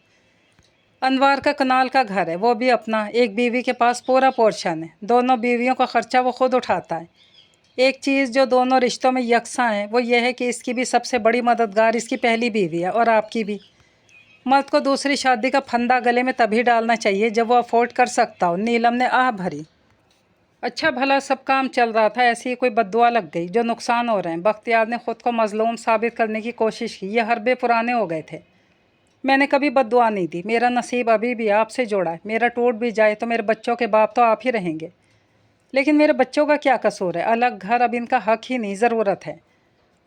अनवार का कनाल का घर है, वो भी अपना। एक बीवी के पास पूरा पोर्शन है। दोनों बीवियों का खर्चा वो खुद उठाता है। एक चीज़ जो दोनों रिश्तों में यकसां है वो ये है कि इसकी भी सबसे बड़ी मददगार इसकी पहली बीवी है, और आपकी भी। मर्द को दूसरी शादी का फंदा गले में तभी डालना चाहिए जब वो अफोर्ड कर सकता हो। नीलम ने आह भरी। अच्छा भला सब काम चल रहा था, ऐसी ही कोई बद्दुआ लग गई जो नुकसान हो रहे हैं। बख्तियार ने ख़ुद को मजलूम साबित करने की कोशिश की। ये हरबे पुराने हो गए थे। मैंने कभी बद्दुआ नहीं दी। मेरा नसीब अभी भी आपसे जोड़ा है। मेरा टूट भी जाए तो मेरे बच्चों के बाप तो आप ही रहेंगे। लेकिन मेरे बच्चों का क्या कसूर है? अलग घर अब इनका हक ही नहीं, ज़रूरत है।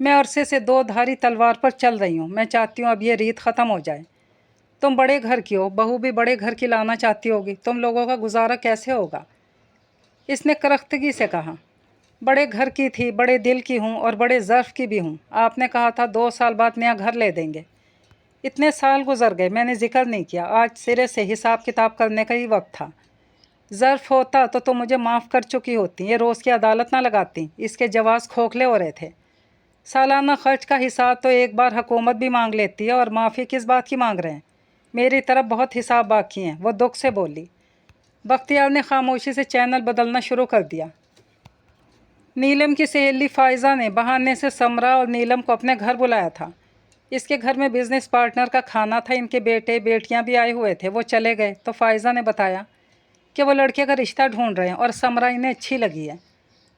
मैं अरसे से 2 धारी तलवार पर चल रही हूँ। मैं चाहती हूँ अब ये रीत ख़त्म हो जाए। तुम बड़े घर की हो, बहू भी बड़े घर की लाना चाहती होगी। तुम लोगों का गुजारा कैसे होगा? इसने करख्तगी से कहा। बड़े घर की थी, बड़े दिल की हूँ, और बड़े ज़र्फ़ की भी हूँ। आपने कहा था 2 साल बाद नया घर ले देंगे। इतने साल गुजर गए, मैंने जिक्र नहीं किया। आज सिरे से हिसाब किताब करने का ही वक्त था। ज़र्फ़ होता तो तुम मुझे माफ़ कर चुकी होती, ये रोज़ की अदालत ना लगाती। इसके जवाज़ खोखले हो रहे थे। सालाना खर्च का हिसाब तो एक बार हुकूमत भी मांग लेती है, और माफ़ी किस बात की मांग रहे हैं? मेरी तरफ बहुत हिसाब बाकी हैं, वो दुख से बोली। बख्तियार ने खामोशी से चैनल बदलना शुरू कर दिया। नीलम की सहेली फ़ायज़ा ने बहाने से समरा और नीलम को अपने घर बुलाया था। इसके घर में बिज़नेस पार्टनर का खाना था। इनके बेटे बेटियां भी आए हुए थे। वो चले गए तो फ़ायज़ा ने बताया कि वो लड़के का रिश्ता ढूंढ रहे हैं, और समरा इन्हें अच्छी लगी है।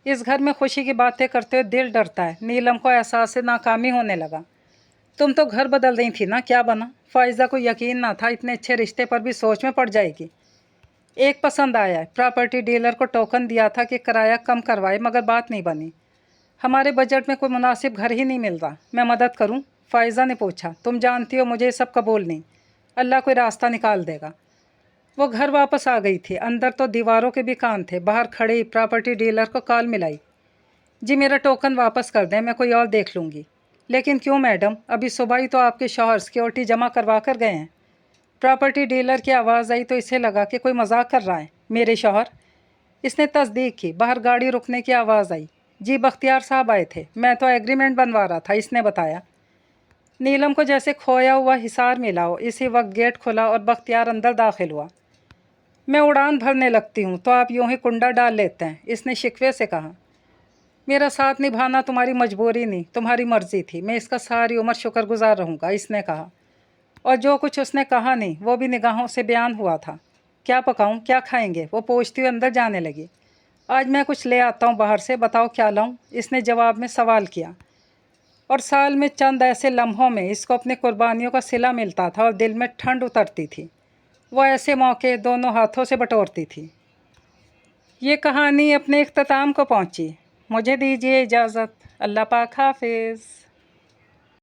इस घर में खुशी की बातें करते हुए दिल डरता है। नीलम को एहसास से नाकामी होने लगा। तुम तो घर बदल रही थी ना, क्या बना? फ़ायज़ा को यकीन ना था इतने अच्छे रिश्ते पर भी सोच में पड़ जाएगी। एक पसंद आया है। प्रॉपर्टी डीलर को टोकन दिया था कि किराया कम करवाए, मगर बात नहीं बनी। हमारे बजट में कोई मुनासिब घर ही नहीं मिल रहा। मैं मदद करूं? फ़ायज़ा ने पूछा। तुम जानती हो मुझे सब कबूल नहीं। अल्लाह कोई रास्ता निकाल देगा। वो घर वापस आ गई थी। अंदर तो दीवारों के भी कान थे। बाहर खड़े प्रॉपर्टी डीलर को कॉल मिलाई। जी मेरा टोकन वापस कर दें, मैं कोई और देख लूँगी। लेकिन क्यों मैडम? अभी सुबह ही तो आपके शौहर सिक्योरिटी जमा करवा कर गए हैं। प्रॉपर्टी डीलर की आवाज़ आई तो इसे लगा कि कोई मजाक कर रहा है। मेरे शौहर? इसने तस्दीक की। बाहर गाड़ी रुकने की आवाज़ आई। जी बख्तियार साहब आए थे, मैं तो एग्रीमेंट बनवा रहा था, इसने बताया। नीलम को जैसे खोया हुआ हिसार मिला हो। इसी वक्त गेट खुला और बख्तियार अंदर दाखिल हुआ। मैं उड़ान भरने लगती हूँ तो आप यूं ही कुंडा डाल लेते हैं, इसने शिकवे से कहा। मेरा साथ निभाना तुम्हारी मजबूरी नहीं, तुम्हारी मर्जी थी। मैं इसका सारी उम्र शुक्रगुजार रहूँगा, इसने कहा। और जो कुछ उसने कहा नहीं वो भी निगाहों से बयान हुआ था। क्या पकाऊं, क्या खाएंगे, वो पूछती हुई अंदर जाने लगी। आज मैं कुछ ले आता हूँ बाहर से, बताओ क्या लाऊं, इसने जवाब में सवाल किया। और साल में चंद ऐसे लम्हों में इसको अपनी कुर्बानियों का सिला मिलता था और दिल में ठंड उतरती थी। वो ऐसे मौके दोनों हाथों से बटोरती थी। ये कहानी अपने इख्तिताम को पहुंची। मुझे दीजिए इजाज़त। अल्लाह पाक हाफिज़।